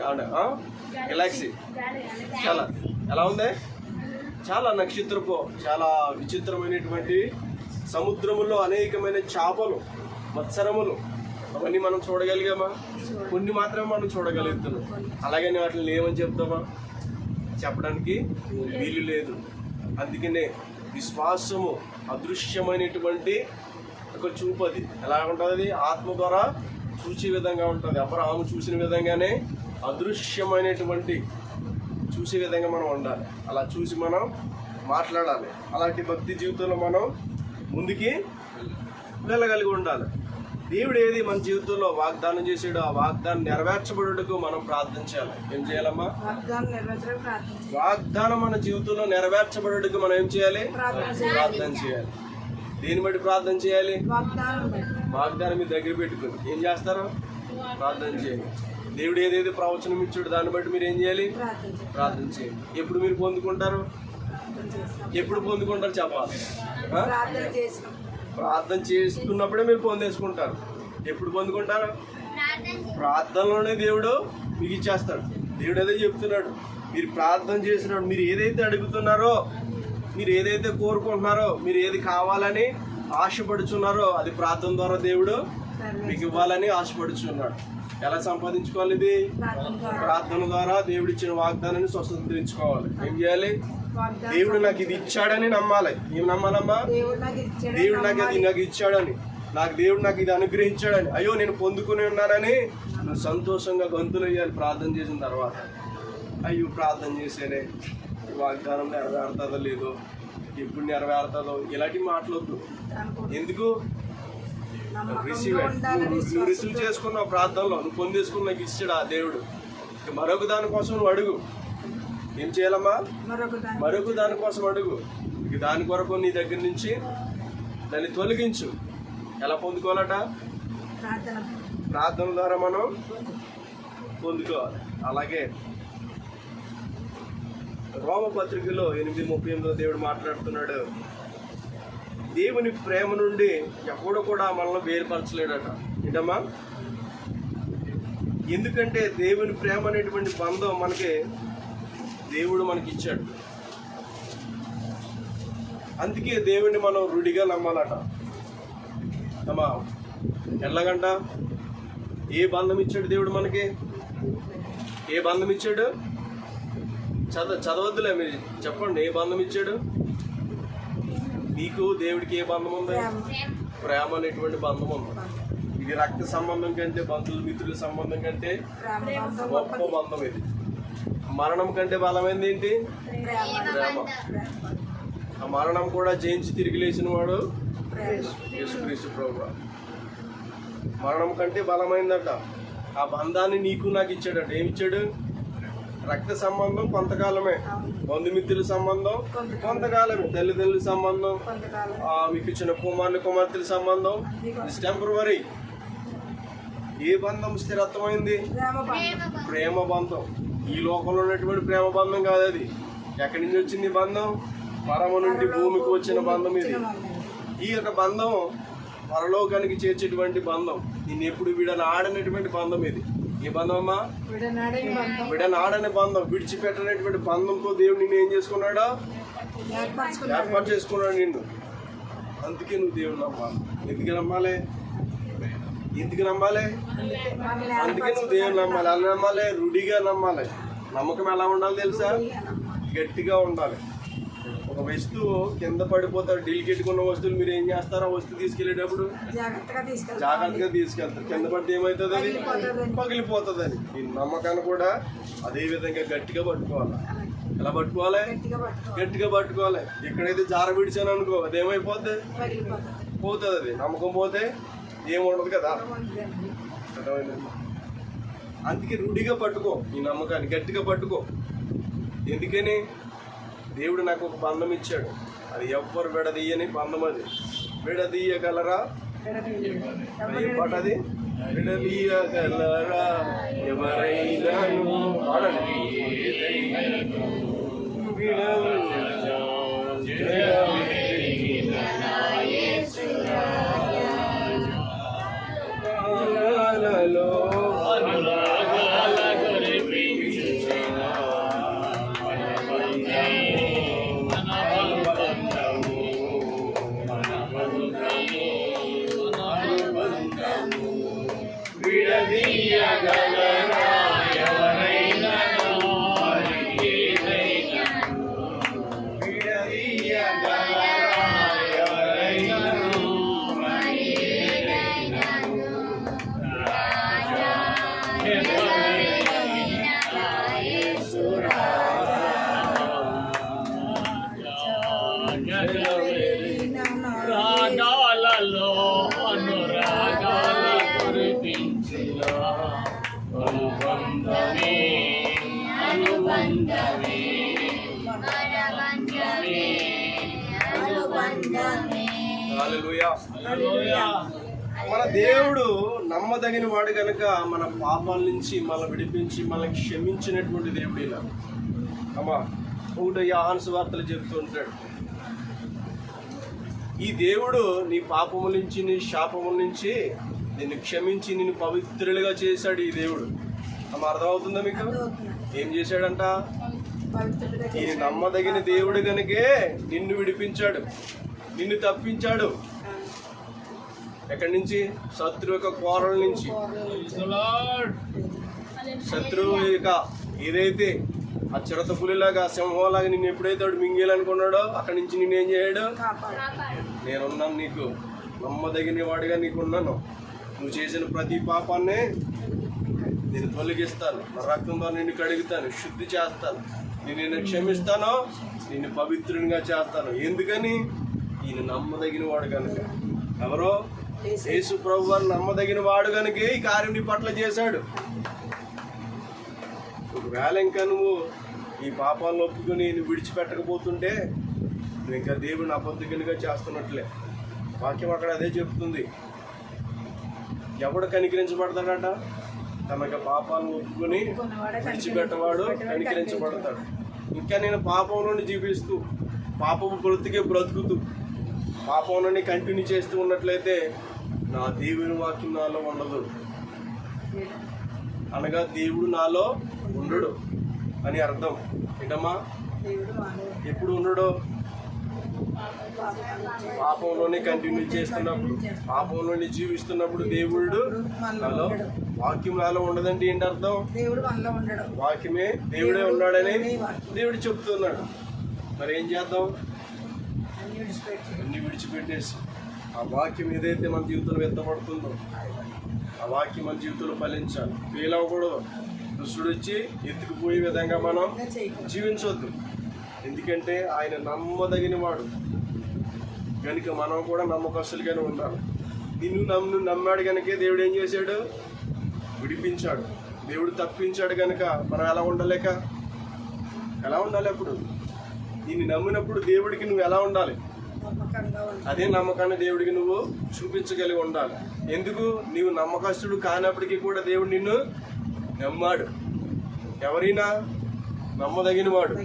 గెలాక్సీ చాలా ఎలా ఉంది, చాలా నక్షత్రపు, చాలా విచిత్రమైనటువంటి సముద్రములో అనేకమైన చేపలు, మత్సరములు, అవన్నీ మనం చూడగలిగామా? కొన్ని మాత్రమే మనం చూడగలుగుతున్నాం. అలాగని వాటిని లేవని చెప్తామా? చెప్పడానికి వీలు లేదు. అందుకనే విశ్వాసము అదృశ్యమైనటువంటి ఒక చూపది. ఎలా ఉంటుంది? ఆత్మ ద్వారా చూసే విధంగా ఉంటుంది. అబ్రహాము చూసిన విధంగానే అదృశ్యమైనటువంటి చూసే విధంగా మనం ఉండాలి. అలా చూసి మనం మాట్లాడాలి. అలాంటి భక్తి జీవితంలో మనం ముందుకి వెళ్ళగలిగి ఉండాలి. దేవుడు ఏది మన జీవితంలో వాగ్దానం చేసాడో ఆ వాగ్దానం నెరవేర్చబడుటకు మనం ప్రార్థన చేయాలి. ఏం చేయాలమ్మా? వాగ్దానం మన జీవితంలో నెరవేర్చబడుటకు మనం ఏం చేయాలి? ప్రార్థన చేయాలి. దేని బట్టి ప్రార్థన చేయాలి? వాగ్దానం మీ దగ్గర పెట్టుకుని ఏం చేస్తారు? ప్రార్థన చేయాలి. దేవుడు ఏదైతే ప్రవచనం ఇచ్చాడు దాన్ని బట్టి మీరు ఏం చేయాలి? ప్రార్థన చేయాలి. ఎప్పుడు మీరు పొందుకుంటారు? ఎప్పుడు పొందుకుంటారు చెప్పాలి. ప్రార్థన చేసుకున్నప్పుడే మీరు పొందేసుకుంటారు. ఎప్పుడు పొందుకుంటారు? ప్రార్థనలోనే దేవుడు మీకు ఇచ్చేస్తాడు. దేవుడు అదే చెప్తున్నాడు. మీరు ప్రార్థన చేసినప్పుడు మీరు ఏదైతే అడుగుతున్నారో, మీరు ఏదైతే కోరుకుంటున్నారో, మీరు ఏది కావాలని ఆశపడుచున్నారో అది ప్రార్థన ద్వారా దేవుడు మీకు ఇవ్వాలని ఆశపడుచున్నాడు. ఎలా సంపాదించుకోవాలి? ఇది ప్రార్థన ద్వారా దేవుడు ఇచ్చిన వాగ్దానాన్ని స్వతంత్రించుకోవాలి. ఏం చేయాలి? దేవుడు నాకు ఇది ఇచ్చాడని నమ్మాలి. ఏం నమ్మాలమ్మా? దేవుడు నాకు ఇచ్చాడని, దేవుడు నాకు ఇది అనుగ్రహించాడని, అయ్యో నేను పొందుకుని ఉన్నానని నువ్వు సంతోషంగా గంతులు వేయాలి. ప్రార్థన చేసిన తర్వాత అయ్యో ప్రార్థన చేసేనే వాగ్దానం నెరవేరుతుందో లేదో, ఎప్పుడు నెరవేరుతుందో, ఇలాంటి మాట్లాడద్దు. ఎందుకు? నువ్వు రిసీవ్ చేసుకున్నావు ప్రార్థనలో, నువ్వు పొందేసుకుని నాకు ఇచ్చాడు ఆ దేవుడు. మరొక దానికోసం నువ్వు అడుగు. ఏం చేయాలమ్మా? మరొక దానికోసం అడుగు. ఇక దాని కొరకు నీ దగ్గర నుంచి దాన్ని తొలగించు. ఎలా పొందుకోవాలట? ప్రార్థన ద్వారా మనం పొందుకోవాలి. అలాగే రోమపత్రికలో 8:38 దేవుడు మాట్లాడుతున్నాడు. దేవుని ప్రేమ నుండి ఎవడు కూడా మనల్ని వేరుపరచలేడట. ఏంటమ్మా? ఎందుకంటే దేవుని ప్రేమ అనేటువంటి బంధం మనకి దేవుడు మనకి ఇచ్చాడు. అందుకే దేవుడిని మనం రుడిగా నమ్మాలట. అమ్మా, ఎలాగంట? ఏ బంధం ఇచ్చాడు దేవుడు మనకి? ఏ బంధం ఇచ్చాడు? చదవద్దులే, మీరు చెప్పండి. ఏ బంధం ఇచ్చాడు నీకు? దేవుడికి ఏ బంధం ఉంది? ప్రేమ అనేటువంటి బంధం ఉంది. ఇది రక్త సంబంధం కంటే, బంధువుల మిత్రుల సంబంధం కంటే గొప్ప బంధం ఇది. మరణం కంటే బలమైంది ఏంటి? ప్రేమ. ఆ మరణం కూడా జయించి తిరిగి లేచిన వాడు యేసుక్రీస్తు ప్రభువు. మరణం కంటే బలమైందట. ఆ బంధాన్ని నీకు నాకు ఇచ్చాడట. ఏమిచ్చాడు? రక్త సంబంధం కొంతకాలమే, బంధుమిత్రుల సంబంధం కొంతకాలమే, తల్లిదండ్రుల సంబంధం, మీకు ఇచ్చిన కుమార్తెల సంబంధం ఇట్స్ టెంపరరీ. ఏ బంధం స్థిరత్వమైంది? ప్రేమ బంధం. ఈ లోకంలో ఉన్నటువంటి ప్రేమ బంధం కాదు అది. ఎక్కడి నుంచి వచ్చింది బంధం? పరమ నుండి భూమికి వచ్చిన బంధం ఇది. ఈ యొక్క బంధం పరలోకానికి చేర్చేటువంటి బంధం. నిన్ను ఎప్పుడు విడనాడనటువంటి బంధం ఇది. ఈ బంధం అమ్మా విడనాడని బంధం, విడిచిపెట్టనటువంటి బంధంతో దేవుడు నిన్ను ఏం చేసుకున్నాడా? ఏర్పాటు చేసుకున్నాడు నిన్ను. అందుకే నువ్వు దేవుడు నమ్మాలి. ఎందుకు నమ్మాలి? ఎందుకు నమ్మాలి? అందుకే నువ్వు దేవుడు నమ్మాలి. అలా నమ్మాలి, రుడిగా నమ్మాలి. నమ్మకం ఎలా ఉండాలి తెలుసా? గట్టిగా ఉండాలి. ఒక వస్తువు కింద పడిపోతారు, డెలికేట్గా ఉన్న వస్తువులు మీరు ఏం చేస్తారో వస్తువు తీసుకెళ్ళేటప్పుడు జాగ్రత్తగా తీసుకెళ్తారు. కింద పడితే ఏమవుతుంది? అది పగిలిపోతుంది అని. ఈ నమ్మకాన్ని కూడా అదే విధంగా గట్టిగా పట్టుకోవాలి. ఎలా పట్టుకోవాలి? గట్టిగా పట్టుకోవాలి. ఎక్కడైతే జార విడిచాను అనుకో, అదేమైపోద్ది? పోతుంది. అది నమ్మకం పోతే ఏముండదు కదా. అందుకే రూఢిగా పట్టుకో, ఈ నమ్మకాన్ని గట్టిగా పట్టుకో. ఎందుకని? దేవుడు నాకు ఒక బంధం ఇచ్చాడు. అది ఎవ్వరు విడదీయని బంధం. అది విడదీయగలరా? ఏం పాట అది? విడదీయగలరా ఎవరైనా? రాగాలలో అనురాగాల కురిపించిన అనుబంధమే అనుబంధమే హల్లెలూయా. మన దేవుడు నమ్మదగిన వాడు కనుక మన పాపాల నుంచి మనల్ని విడిపించి మనల్ని క్షమించినటువంటి దేవుడు. ఇలా అమ్మా ఒకటి యోహాను సువార్తలు చెప్తూ ఉంటాడు, ఈ దేవుడు నీ పాపముల నుంచి నీ శాపముల నుంచి నిన్ను క్షమించి నిన్ను పవిత్రులుగా చేశాడు. ఈ దేవుడు అమ్మ అర్థమవుతుందా మీకు? ఏం చేశాడంట? ఈ నమ్మదగిన దేవుడు కనుకే నిన్ను విడిపించాడు, నిన్ను తప్పించాడు. ఎక్కడి నుంచి? శత్రువు యొక్క కోరల నుంచి. శత్రువు యొక్క ఏదైతే ఆ చిరత పులిలాగా సింహంలాగా నిన్ను ఎప్పుడైతే వాడు మింగేయాలనుకున్నాడో అక్కడి నుంచి నిన్ను ఏం చేయడు? నేనున్నాను, నీకు నమ్మదగిన వాడిగా నీకున్నాను. నువ్వు చేసిన ప్రతి పాపాన్ని నేను తొలగిస్తాను, నా రక్తంతో నిన్ను కడుగుతాను, శుద్ధి చేస్తాను, నిన్ను క్షమిస్తాను, నిన్ను పవిత్రునిగా చేస్తాను. ఎందుకని? ఈయన నమ్మదగిన వాడు కనుక. ఎవరో? యేసు ప్రభు వారు నమ్మదగిన వాడు కనుక ఈ కార్యం నీ పట్ల చేశాడు. ఒకవేళ ఇంకా నువ్వు ఈ పాపాలను ఒప్పుకొని నువ్వు విడిచిపెట్టకపోతుంటే నువ్వు ఇంకా దేవుడిని అబద్ధకునిగా చేస్తున్నట్లే. వాక్యం అక్కడ అదే చెప్తుంది. ఎవడు కనికరించబడతాడట? తన యొక్క పాపాలను ఒప్పుకొని విడిచిపెట్టవాడు కనికరించబడతాడు. ఇంకా నేను పాపం నుండి జీవిస్తూ పాపము బ్రతుకుతూ పాపం నుండి కంటిన్యూ చేస్తూ ఉన్నట్లయితే నా దేవుని వాక్యం నాలో ఉండదు. అనగా దేవుడు నాలో ఉండడు అని అర్థం. ఏంటమ్మా? ఎప్పుడు ఉండడు? పాపంలోనే కంటిన్యూ చేస్తున్నప్పుడు, పాపంలోనే జీవిస్తున్నప్పుడు దేవుడు నాలో, వాక్యం నాలో ఉండదంటే ఏంటి అర్థం? వాక్యమే దేవుడే ఉన్నాడని దేవుడు చెప్తున్నాడు. మరి ఏం చేద్దాం? అన్ని విడిచిపెట్టేసి ఆ వాక్యం ఏదైతే మన జీవితంలో ఎత్తపడుతుందో ఆ వాక్యం మన జీవితంలో ఫలించాలి. ఫెయిల్ అవ్వకూడదు. దుష్టుడు వచ్చి ఎత్తుకుపోయే విధంగా మనం జీవించవద్దు. ఎందుకంటే ఆయన నమ్మదగిన వాడు కనుక మనం కూడా నమ్మకస్తులుగానే ఉండాలి. నిన్ను నమ్మాడు కనుక దేవుడు ఏం చేశాడు? విడిపించాడు. దేవుడు తప్పించాడు కనుక మనం ఎలా ఉండాలి? అప్పుడు నిన్ను నమ్మినప్పుడు దేవుడికి నువ్వు ఎలా ఉండాలి? అదే నమ్మకాన్ని దేవుడికి నువ్వు చూపించగలిగి ఉండాలి. ఎందుకు? నీవు నమ్మకస్తుడు కానప్పటికీ కూడా దేవుడు నిన్ను నమ్మాడు. ఎవరైనా నమ్మదగిన వాడు.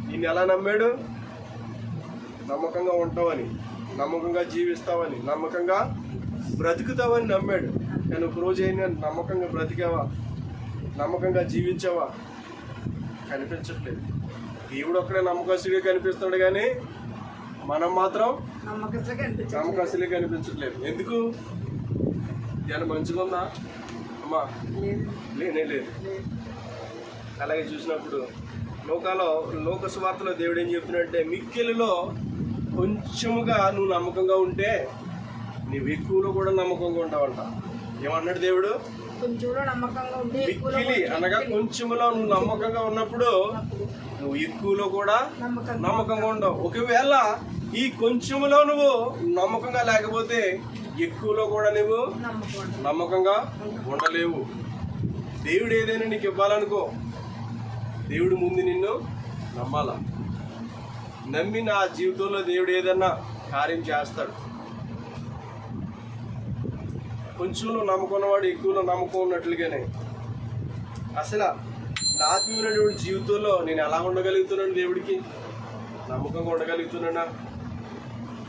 నిన్ను ఎలా నమ్మాడు? నమ్మకంగా ఉంటావని, నమ్మకంగా జీవిస్తావని, నమ్మకంగా బ్రతుకుతావని నమ్మాడు. కానీ ఒక రోజు అయినా నమ్మకంగా బ్రతికావా? నమ్మకంగా జీవించావా? కనిపించట్లేదు. దేవుడు ఒక్కడే నమ్మకస్తుడిగా కనిపిస్తాడు కానీ మనం మాత్రం నమ్మకస్తులే కనిపించట్లేదు. ఎందుకు? ఏమైనా మంచిగా ఉందా అమ్మా? లేదు. అలాగే చూసినప్పుడు లోక సువార్తలో దేవుడు ఏం చెప్తున్నాడంటే, మిక్కిలిలో కొంచెముగా నువ్వు నమ్మకంగా ఉంటే నీవు ఎక్కువలో కూడా నమ్మకంగా ఉంటావంట. ఏమన్నాడు దేవుడు? మిక్కిలి అనగా కొంచెములో నువ్వు నమ్మకంగా ఉన్నప్పుడు నువ్వు ఎక్కువలో కూడా నమ్మకంగా ఉండవు. ఒకవేళ ఈ కొంచెములో నువ్వు నమ్మకంగా లేకపోతే ఎక్కువలో కూడా నువ్వు నమ్మకంగా ఉండలేవు. దేవుడు ఏదైనా నీకు ఇవ్వాలనుకో, దేవుడు ముందు నిన్ను నమ్మాలా. నమ్మి నా జీవితంలో దేవుడు ఏదన్నా కార్యం చేస్తాడు. కొంచెంలో నమ్ముకున్నవాడు ఎక్కువలో నమ్మకం ఉన్నట్లుగానే అసలు నా ఆత్మీయమైనటువంటి జీవితంలో నేను ఎలా ఉండగలుగుతున్నాను? దేవుడికి నమ్మకంగా ఉండగలుగుతున్నానా?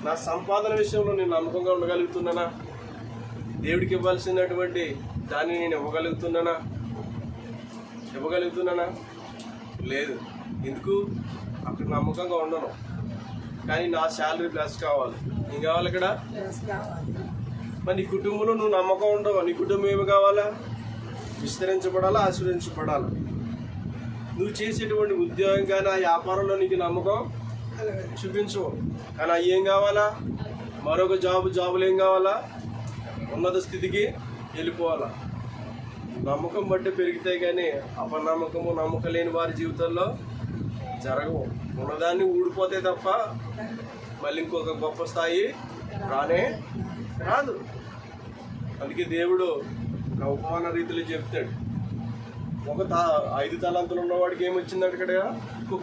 నా సంపాదన విషయంలో నేను నమ్మకంగా ఉండగలుగుతున్నానా? దేవుడికి ఇవ్వాల్సినటువంటి దాన్ని నేను ఇవ్వగలుగుతున్నానా? లేదు. ఎందుకు? అక్కడ నమ్మకంగా ఉండను. కానీ నా శాలరీ ప్లస్ కావాలి. ఏం కావాలి అక్కడ? మరి నీ కుటుంబంలో నువ్వు నమ్మకం ఉండవు. నీ కుటుంబం ఏమి కావాలా? విస్తరించబడాలా, ఆశీర్వదించబడాలా. నువ్వు చేసేటువంటి ఉద్యోగం కానీ ఆ వ్యాపారంలో నీకు నమ్మకం చూపించవు. కానీ అవి ఏం కావాలా? మరొక జాబులు ఏం కావాలా? ఉన్నత స్థితికి వెళ్ళిపోవాలా. నమ్మకం బట్టి పెరుగుతాయి కానీ అపనమ్మకము, నమ్మకం లేని వారి జీవితంలో జరగవు. ఉన్నదాన్ని ఊడిపోతే తప్ప మళ్ళీ ఇంకొక గొప్ప స్థాయి రాదు. అందుకే దేవుడు నా ఉపమాన రీతిలో చెప్తాడు. 5 తలాంతులు ఉన్నవాడికి ఏమొచ్చిందంటే ఇక్కడ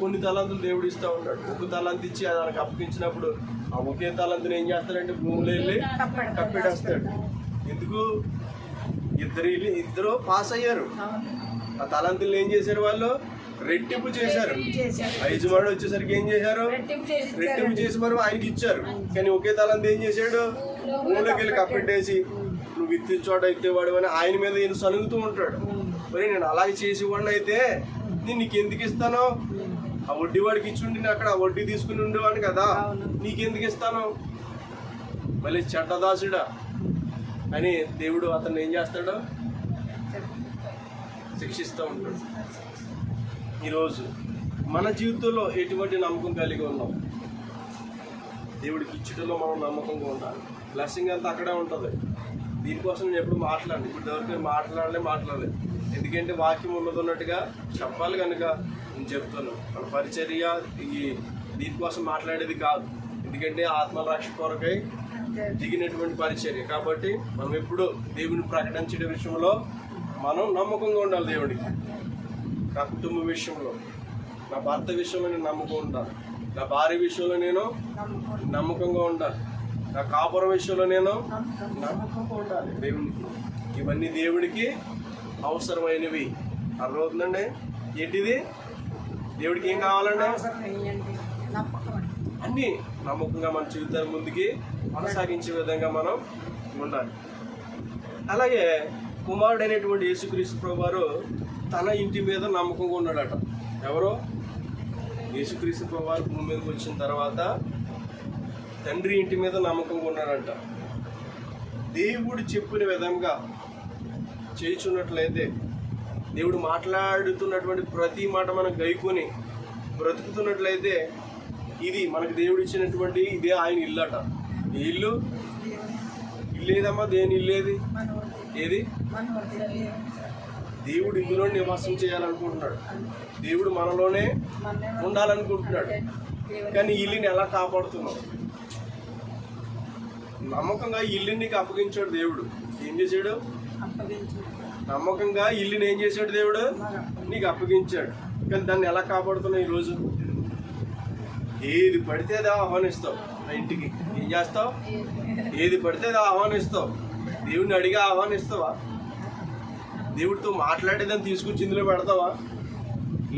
కొన్ని తలాంతులు దేవుడు ఇస్తూ ఉంటాడు. ఒక తలాంతి ఇచ్చి దానికి అప్పగించినప్పుడు ఆ ఒకే తలాంతుని ఏం చేస్తాడంటే భూమిలో వెళ్ళి కప్పెడేస్తాడు. ఎందుకు? ఇద్దరు పాస్ అయ్యారు. ఆ తలాంతులు ఏం చేశారు? వాళ్ళు రెట్టింపు చేశారు. యజమానుడు వచ్చేసరికి ఏం చేశారు? రెట్టింపు చేసి మరి ఆయనకి ఇచ్చారు. కానీ ఒకే తలాంతి ఏం చేశాడు? భూమిలోకి వెళ్ళి కప్పెట్టేసి నువ్వు విత్తిన చోట ఎత్తేవాడు అని ఆయన మీద ఈయన సలుగుతూ ఉంటాడు. మరి నేను అలాగే చేసేవాడిని అయితే నేను నీకు ఎందుకు ఇస్తాను? ఆ వడ్డీ వాడికి ఇచ్చుండి నేను అక్కడ వడ్డీ తీసుకుని ఉండేవాడిని కదా, నీకెందుకు ఇస్తాను? మళ్ళీ చెడ్డదాసుడా అని దేవుడు అతన్ని ఏం చేస్తాడు? శిక్షిస్తూ ఉంటాడు. ఈరోజు మన జీవితంలో ఎటువంటి నమ్మకం కలిగి ఉన్నాం? దేవుడికి ఇచ్చటలో మనం నమ్మకంగా ఉండాలి. బ్లెస్సింగ్ అంతా అక్కడే ఉంటుంది. దీనికోసం నేను ఎప్పుడు మాట్లాడను. ఇప్పుడు ఎవరికి మాట్లాడలేదు. ఎందుకంటే వాక్యం ఉన్నట్టుగా చెప్పాలి కనుక నేను చెప్తాను. మన పరిచర్య దీనికోసం మాట్లాడేది కాదు. ఎందుకంటే ఆత్మల రక్షణ కొరకై దిగినటువంటి పరిచర్య. కాబట్టి మనం ఎప్పుడు దేవుని ప్రకటించే విషయంలో మనం నమ్మకంగా ఉండాలి. దేవుడికి నా కుటుంబ విషయంలో, నా భర్త విషయంలో నేను నమ్మకం ఉండాలి. నా భార్య విషయంలో నేను నమ్మకంగా ఉండాలి. నా కాపురం విషయంలో నేను నమ్మకంగా ఉండాలి. దేవునికి ఇవన్నీ దేవుడికి అవసరమైనవి. అర్థమవుతుందండి? ఏంటిది? దేవుడికి ఏం కావాలండి? అన్నీ నమ్మకంగా మన జీవితాన్ని ముందుకి కొనసాగించే విధంగా మనం ఉండాలి. అలాగే కుమారుడు అనేటువంటి యేసుక్రీస్తు ప్రభువారు తన ఇంటి మీద నమ్మకంగా ఉన్నాడట. ఎవరో? యేసుక్రీస్తు ప్రభువారు భూమి మీదకి వచ్చిన తర్వాత తండ్రి ఇంటి మీద నమ్మకంగా ఉన్నాడంట. దేవుడు చెప్పిన విధంగా చేయుచున్నట్లయితే, దేవుడు మాట్లాడుతున్నటువంటి ప్రతి మాట మనం గైకొని బ్రతుకుతున్నట్లయితే, ఇది మనకు దేవుడు ఇచ్చినటువంటి ఇదే ఆయన ఇల్లు అట. ఇల్లు ఏదమ్మా? దేని ఇల్లు? ఏది? దేవుడు ఇందులో నివాసం చేయాలనుకుంటున్నాడు. దేవుడు మనలోనే ఉండాలనుకుంటున్నాడు. కానీ ఇల్లుని ఎలా కాపాడుతున్నాం? నమ్మకంగా ఇల్లుని నీకు అప్పగించాడు దేవుడు. ఏం చేశాడు? నమ్మకంగా ఇల్లుని ఏం చేశాడు దేవుడు? నీకు అప్పగించాడు. కానీ దాన్ని ఎలా కాపాడుతున్నావు ఈరోజు? ఏది పడితే అది ఆహ్వానిస్తావు. ఆ ఇంటికి ఏం చేస్తావు? ఏది పడితే అది ఆహ్వానిస్తావు. దేవుడిని అడిగి ఆహ్వానిస్తావా? దేవుడితో మాట్లాడేదాన్ని తీసుకొచ్చి ఇందులో పెడతావా?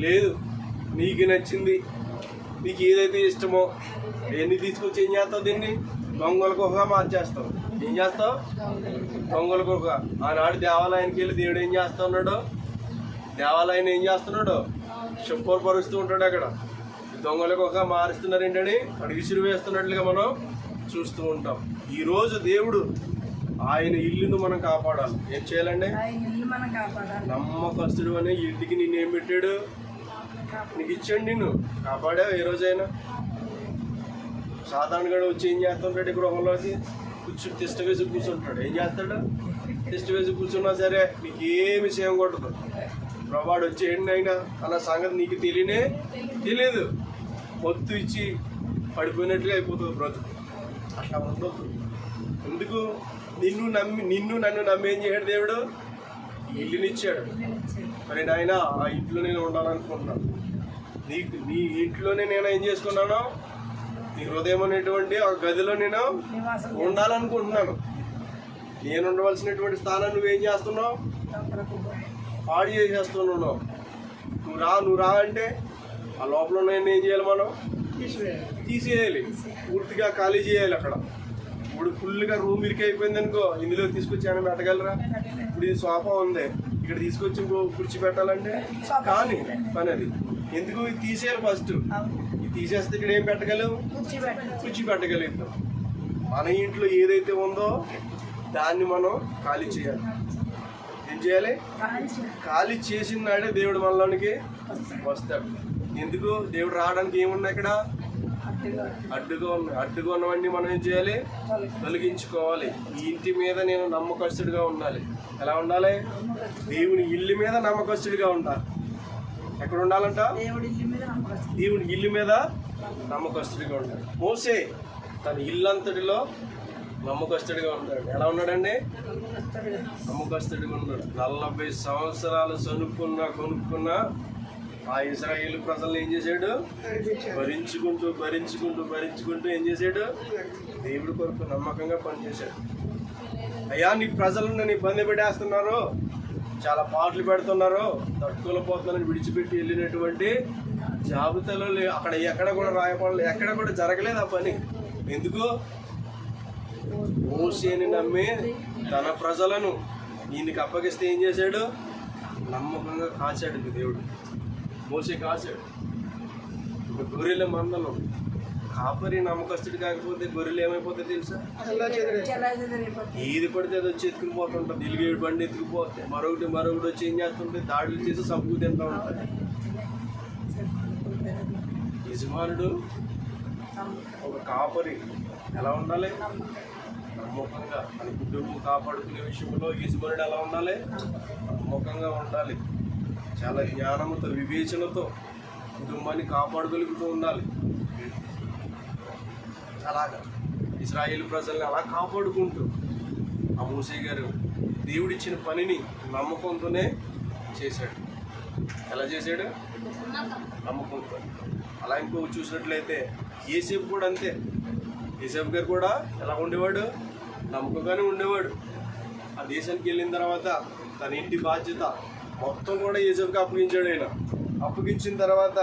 లేదు. నీకు నచ్చింది, నీకు ఏదైతే ఇష్టమో ఎన్ని తీసుకొచ్చి ఏం చేస్తావు? దీన్ని దొంగలకొకగా మార్చేస్తావు. ఏం చేస్తావు? దొంగలకొకగా. ఆనాడు దేవాలయానికి వెళ్ళి దేవుడు ఏం చేస్తా ఉన్నాడు? దేవాలయాన్ని ఏం చేస్తున్నాడు? శుభ్రపరుస్తూ ఉంటాడు. అక్కడ దొంగలకు ఒక మారుస్తున్నారు ఏంటని అడిగి విసిరి వేస్తున్నట్లుగా మనం చూస్తూ ఉంటాం. ఈరోజు దేవుడు ఆయన ఇల్లును మనం కాపాడాలి. ఏం చేయాలండి? నమ్మకస్తుడు అనే ఇంటికి నిన్ను ఏం పెట్టాడు? నీకు ఇచ్చాడు. నిన్ను కాపాడా? ఏ రోజైనా సాధారణంగా వచ్చి ఏం చేస్తుంటాడు? గృహంలోకి తిష్ట వేసి కూర్చుంటాడు. ఏం చేస్తాడు? తిష్ట వేసి కూర్చున్నా సరే నీకు ఏమి సేవం కొట్టదు. ప్రభాడు వచ్చి ఏంటైనా అన్న సంగతి నీకు తెలియదు. పొత్తు ఇచ్చి పడిపోయినట్లుగా అయిపోతుంది బ్రతుకు. అట్లా ఉండదు. ఎందుకు? నిన్ను నన్ను నమ్మి ఏం చేశాడు దేవుడు? ఇల్లునిచ్చాడు. మరి నాయన ఆ ఇంట్లో నేను ఉండాలనుకుంటున్నాను. నీ ఇంట్లోనే నేను ఏం చేసుకున్నాను? నీ హృదయం అనేటువంటి ఆ గదిలో నేను ఉండాలనుకుంటున్నాను. నేను ఉండవలసినటువంటి స్థానాన్ని నువ్వేం చేస్తున్నావు? పాడు చేసేస్తున్నావు. నువ్వు రా అంటే ఆ లోపల ఉన్న ఏం చేయాలి? మనం తీసేయాలి. పూర్తిగా ఖాళీ చేయాలి. అక్కడ ఇప్పుడు ఫుల్గా రూమ్ ఇరికి అయిపోయింది అనుకో, ఇందులో తీసుకొచ్చి ఏమైనా పెట్టగలరా? ఇప్పుడు ఇది సోఫా ఉంది, ఇక్కడ తీసుకొచ్చి కుర్చీ పెట్టాలంటే కానీ పని అది. ఎందుకు? ఇది తీసేయాలి ఫస్ట్. ఇది తీసేస్తే ఇక్కడ ఏం పెట్టగలవు? కుర్చీ పెట్టగలుగుతాం. మన ఇంట్లో ఏదైతే ఉందో దాన్ని మనం ఖాళీ చేయాలి. ఏం చేయాలి? ఖాళీ చేసిన నాడే దేవుడు మనలోనికి వస్తాడు. ఎందుకు? దేవుడు రావడానికి ఏమున్నాయి? ఇక్కడ అడ్డుగా ఉన్నవన్నీ మనం ఏం చేయాలి? తొలగించుకోవాలి. ఈ ఇంటి మీద నేను నమ్మకస్తుడిగా ఉండాలి. ఎలా ఉండాలి? దేవుని ఇల్లు మీద నమ్మకస్తుడిగా ఉండాలి. ఎక్కడ ఉండాలంట? దేవుని ఇల్లు మీద నమ్మకస్తుడిగా ఉండాలి. మోసే తన ఇల్లంతటిలో నమ్మకస్తుడిగా ఉన్నాడు. ఎలా ఉన్నాడండి? నమ్మకస్తుడిగా ఉన్నాడు. 40 సంవత్సరాలు కొనుక్కున్న ఆ ఇశ్రాయేలు ప్రజలను ఏం చేశాడు? భరించుకుంటూ ఏం చేశాడు? దేవుడి కొరకు నమ్మకంగా పనిచేశాడు. అయ్యా, నీ ప్రజలను నేను ఇబ్బంది పెట్టేస్తున్నారు, చాలా పాటలు పెడుతున్నారు, తట్టుకోలేకపోతున్నారని విడిచిపెట్టి వెళ్ళినటువంటి జాబితాలో అక్కడ ఎక్కడ కూడా రాయపడలేదు, ఎక్కడ కూడా జరగలేదు ఆ పని. ఎందుకు? మోసేని నమ్మి తన ప్రజలను ఈయనకి అప్పగిస్తే ఏం చేశాడు? నమ్మకంగా కాచాడు దేవుడు. మోసే కాచాడు. గొర్రెల మందలు కాపరి నమ్మకస్తుడు కాకపోతే గొర్రెలు ఏమైపోతాయి తెలుసా? ఏది పడితే అది వచ్చి ఎత్తుకుని పోతుంటుంది. ఇల్లుగేడు బండి ఎత్తుకుపోతే మరొకటి వచ్చి ఏం చేస్తుంటే దాడులు చేసి సంపుకు తింటూ ఉంటుంది. యజమానుడు ఒక కాపరి ఎలా ఉండాలి? నమ్మకంగా మన కుటుంబం కాపాడుకునే విషయంలో యజమానుడు ఎలా ఉండాలి? నమ్మకంగా ఉండాలి. చాలా జ్ఞానంతో వివేచనతో కుటుంబాన్ని కాపాడగలుగుతూ ఉండాలి. అలాగా ఇశ్రాయేలు ప్రజల్ని అలా కాపాడుకుంటూ ఆ మోసే గారు దేవుడిచ్చిన పనిని నమ్మకంతోనే చేశాడు. ఎలా చేశాడు? నమ్మకంతో. అలా ఇంకో చూసినట్లయితే యేసేపు కూడా అంతే. యేసేపు గారు కూడా ఎలా ఉండేవాడు? నమ్మకంగానే ఉండేవాడు. ఆ దేశానికి వెళ్ళిన తర్వాత తన ఇంటి బాధ్యత మొత్తం కూడా యేసేపుకి అప్పగించాడు. ఆయన అప్పగించిన తర్వాత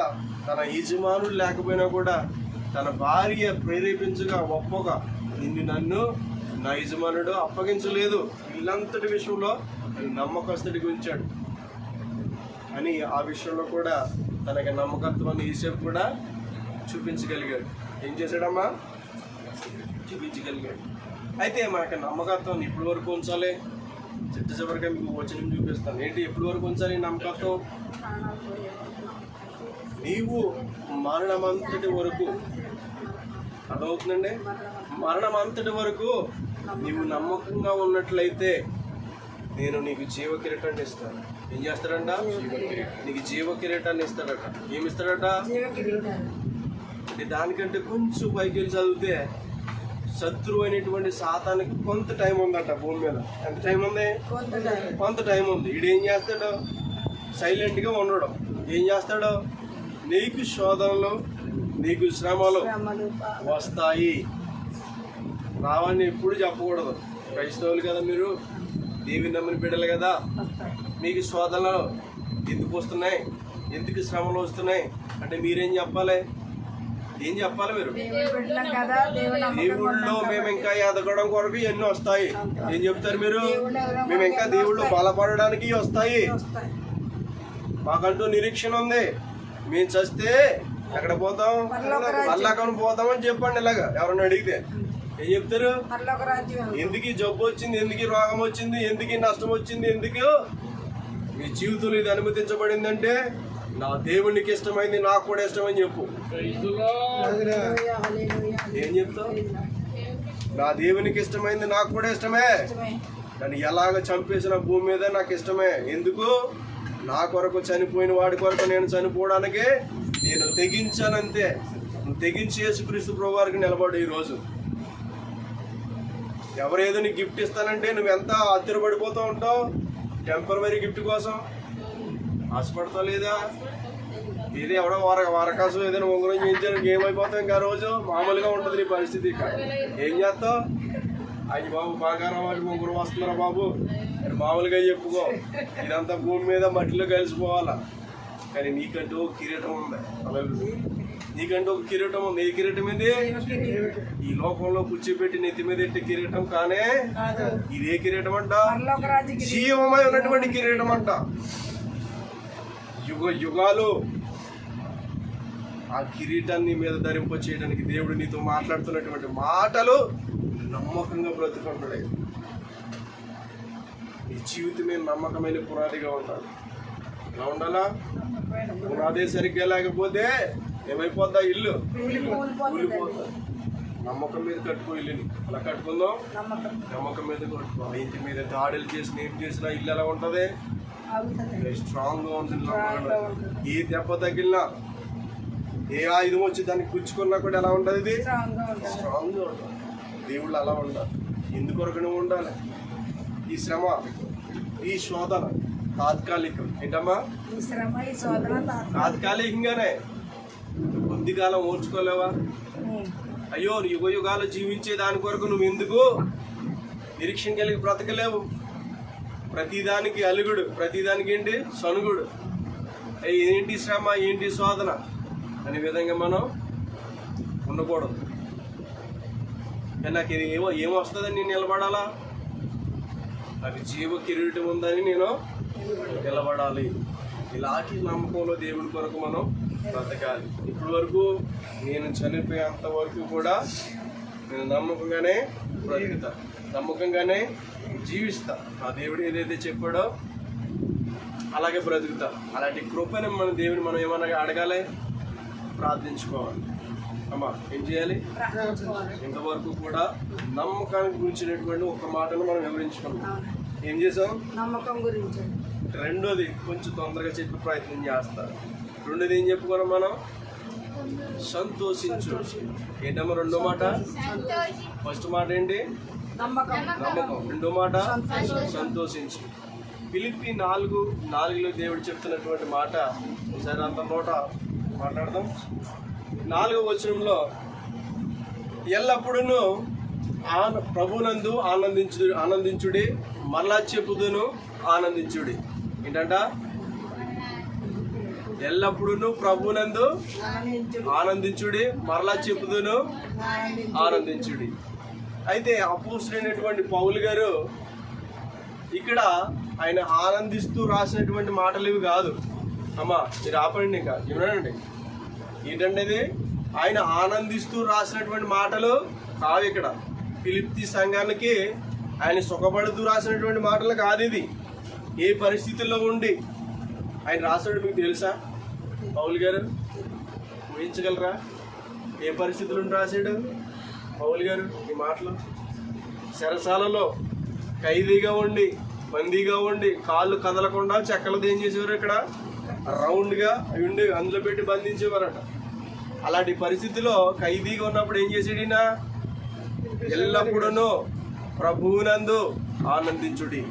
తన యజమానులు లేకపోయినా కూడా తన భార్య ప్రేరేపించగా ఒప్పగా నన్ను నా యజమానుడు అప్పగించలేదు, ఇల్లంతటి విషయంలో నమ్మకస్తుడికి ఉంచాడు అని ఆ విషయంలో కూడా తనకి నమ్మకత్వాన్ని యేసేపు కూడా చూపించగలిగాడు. ఏం చేశాడమ్మా? చూపించగలిగాడు. అయితే మనకి నమ్మకత్వాన్ని ఎప్పటి వరకు ఉంచాలి? చివరిగా మీకు వచనం చూపిస్తాను. ఏంటి ఎప్పటి వరకు ఉంచాలి నమ్మకత్వం? నీవు మరణమంతటి వరకు, అర్థమవుతుందండి? మరణమంతటి వరకు నీవు నమ్మకంగా ఉన్నట్లయితే నేను నీకు జీవ కిరీటాన్ని ఇస్తాను. ఏం చేస్తాడంట? నీకు జీవ కిరీటాన్ని ఇస్తాడట. ఏమి ఇస్తాడట? అంటే దానికంటే కొంచెం పైకి వెళ్ళి చదివితే శత్రువు అయినటువంటి సాతానికి కొంత టైం ఉందట భూమి మీద. ఎంత టైం ఉంది? కొంత టైం ఉంది. వీడేం చేస్తాడు? సైలెంట్గా ఉండడం. ఏం చేస్తాడు? నీకు శోధనలు, నీకు శ్రమలు వస్తాయి. రావని ఎప్పుడు చెప్పకూడదు. క్రైస్తవులు కదా మీరు, దేవుని నమ్మిన బిడ్డలు కదా. మీకు శోధనలు ఎందుకు వస్తున్నాయి, ఎందుకు శ్రమలు వస్తున్నాయి అంటే మీరేం చెప్పాలి? ఏం చెప్పాలి? మీరు దేవుళ్ళో మేము ఇంకా ఎదగడం కొరకు ఎన్ని వస్తాయి. ఏం చెప్తారు మీరు? మేము ఇంకా దేవుళ్ళు బలపడడానికి వస్తాయి. మాకంటూ నిరీక్షణ ఉంది. మేము చస్తే ఎక్కడ పోతాం? పరలోకానికి పోతామని చెప్పండి. ఇలాగా ఎవరన్నా అడిగితే ఏం చెప్తారు? ఎందుకు ఈ జబ్బు వచ్చింది, ఎందుకు ఈ రోగం వచ్చింది, ఎందుకు ఈ నష్టం వచ్చింది, ఎందుకు మీ జీవితంలో ఇది అనుమతించబడిందంటే నా దేవునికి ఇష్టమైంది, నాకు కూడా ఇష్టమని చెప్పు. ఏం చెప్తావు? నా దేవునికి ఇష్టమైంది, నాకు కూడా ఇష్టమే. నన్ను ఎలాగ చంపేసిన భూమి మీద నాకు ఇష్టమే. ఎందుకు? నా కొరకు చనిపోయిన వాడి కొరకు నేను చనిపోవడానికి నేను తెగించానంతే. నువ్వు తెగించి యేసుక్రీస్తు ప్రభువు వారికి నిలబడు. ఈరోజు ఎవరేదో నీకు గిఫ్ట్ ఇస్తానంటే నువ్వు ఎంత ఆశ్చర్యపడిపోతూ ఉంటావు. టెంపరరీ గిఫ్ట్ కోసం ఆశపడతావు లేదా? ఇది ఎవడో వారకాసం ఏదైనా ఉంగరం చేయించడానికి ఏమైపోతావు? ఇంకా రోజు మామూలుగా ఉంటుంది నీ పరిస్థితి. ఏం చేస్తావు? అయ్యి బాబు బంగారం వాటి ఉంగరం వస్తున్నారా బాబు అని మామూలుగా చెప్పుకో. ఇదంతా భూమి మీద మట్టిలో కలిసిపోవాలా. కానీ నీకంటూ ఒక కిరీటం ఉంది. నీకంటూ ఒక కిరీటం ఉంది. ఏ కిరీటం ఇది? ఈ లోకంలో కూర్చోబెట్టి నెత్తి మీద ఎట్టి కిరీటం కానే. ఇదే కిరీటం అంట, జీవమై ఉన్నటువంటి కిరీటం అంట. యుగాలు ఆ కిరీటాన్ని మీద ధరింప చేయడానికి దేవుడు నీతో మాట్లాడుతున్నటువంటి మాటలు నమ్మకంగా బ్రతుకుంటాడు. ఈ జీవితమే నమ్మకమైన పునాదిగా ఉండాలి. ఎలా ఉండాలా? పునాదే సరిగ్గా లేకపోతే ఏమైపోద్దా? ఇల్లు కూలిపోతా. నమ్మకం మీద కట్టుకో ఇల్లుని. అలా కట్టుకుందాం. నమ్మకం మీద కట్టుకో. ఇంటి మీద దాడులు చేసిన ఏం చేసినా ఇల్లు ఎలా ఉంటుంది? స్ట్రాంగ్ గా ఉంటుంది. ఏ దెబ్బ తగిలినా, ఏ ఆయుధం వచ్చి దానికి పుచ్చుకున్నా కూడా ఎలా ఉంటుంది? ఇది స్ట్రాంగ్ గా ఉంటుంది. దేవుళ్ళు అలా ఉండాలి. ఎందుకొరకు నువ్వు ఉండాలి? ఈ శ్రమ, ఈ శోధన తాత్కాలికం. ఏంటమ్మా? తాత్కాలికంగానే. కొద్ది కాలం ఓర్చుకోలేవా? అయ్యో యుగ యుగాలు జీవించే దాని కొరకు నువ్వు ఎందుకు నిరీక్షణ కలిగి బ్రతకలేవు? ప్రతిదానికి అలుగుడు, ప్రతిదానికి ఏంటి? సనుగుడు. ఏంటి శ్రమ, ఏంటి శోధన అనే విధంగా మనం ఉండకూడదు. నాకు ఇది ఏమొస్తుందని నేను నిలబడాలా? నాకు జీవ కిరీటం ఉందని నేను నిలబడాలి. ఇలాంటి నమ్మకంలో దేవుడి కొరకు మనం బ్రతకాలి. ఇప్పటి వరకు నేను చనిపోయేంత వరకు కూడా నేను నమ్మకంగానే బ్రతుకుతా, నమ్మకంగానే జీవిస్తా. ఆ దేవుడు ఏదైతే చెప్పాడో అలాగే బ్రతుకుతా. అలాంటి కృపని మన దేవుని మనం ఏమన్నా అడగాలి, ప్రార్థించుకోవాలి. అమ్మా ఏం చేయాలి? ఇంతవరకు కూడా నమ్మకానికి గురించినటువంటి ఒక మాటను మనం వివరించుకున్నాం. ఏం చేసాం? నమ్మకం గురించి. రెండోది కొంచెం తొందరగా చెప్పే ప్రయత్నం చేస్తారు. రెండోది ఏం చెప్పుకున్నాం మనం? సంతోషించు. ఏంటమ్మా రెండో మాట? ఫస్ట్ మాట ఏంటి? నమ్మకం. రెండో మాట సంతోషించు. ఫిలిప్పీ 4:4 దేవుడు చెప్తున్నటువంటి మాట సరే అంత నోట మాట్లాడదాం. 4వ వచనంలో ఎల్లప్పుడూ ప్రభునందు ఆనందించుడి, మరలా చెప్పుదును ఆనందించుడి. ఏంటంట? ఎల్లప్పుడూ ప్రభునందు ఆనందించుడి, మరలా చెప్పుదును ఆనందించుడి. అయితే అపోస్తలుడైనటువంటి పౌలు గారు ఇక్కడ ఆయన ఆనందిస్తూ రాసినటువంటి మాటలు ఇవి కాదు. అమ్మా మీరు ఆపండి, ఇంకా వినండి. ఏంటంటే ఇది ఆయన ఆనందిస్తూ రాసినటువంటి మాటలు కావు. ఇక్కడ ఫిలిప్పీ సంఘానికి ఆయన సుఖపడుతూ రాసినటువంటి మాటలు కాదు. ఇది ఏ పరిస్థితుల్లో ఉండి ఆయన రాశాడు మీకు తెలుసా? పౌలు గారు ఊహించగలరా? ఏ పరిస్థితులు రాశాడు పౌలు గారు ఈ మాటలు? చెరసాలలో ఖైదీగా ఉండి బందీగా ఉండి కాళ్ళు కదలకుండా చెక్కలది ఏం చేసేవారు, ఇక్కడ రౌండ్గా ఉండి అందులో పెట్టి బంధించేవారట. అలాంటి పరిస్థితిలో ఖైదీగా ఉన్నప్పుడు ఏం చేసాడు ఈయన? ఎల్లప్పుడూ ప్రభువునందు ఆనందించుడి.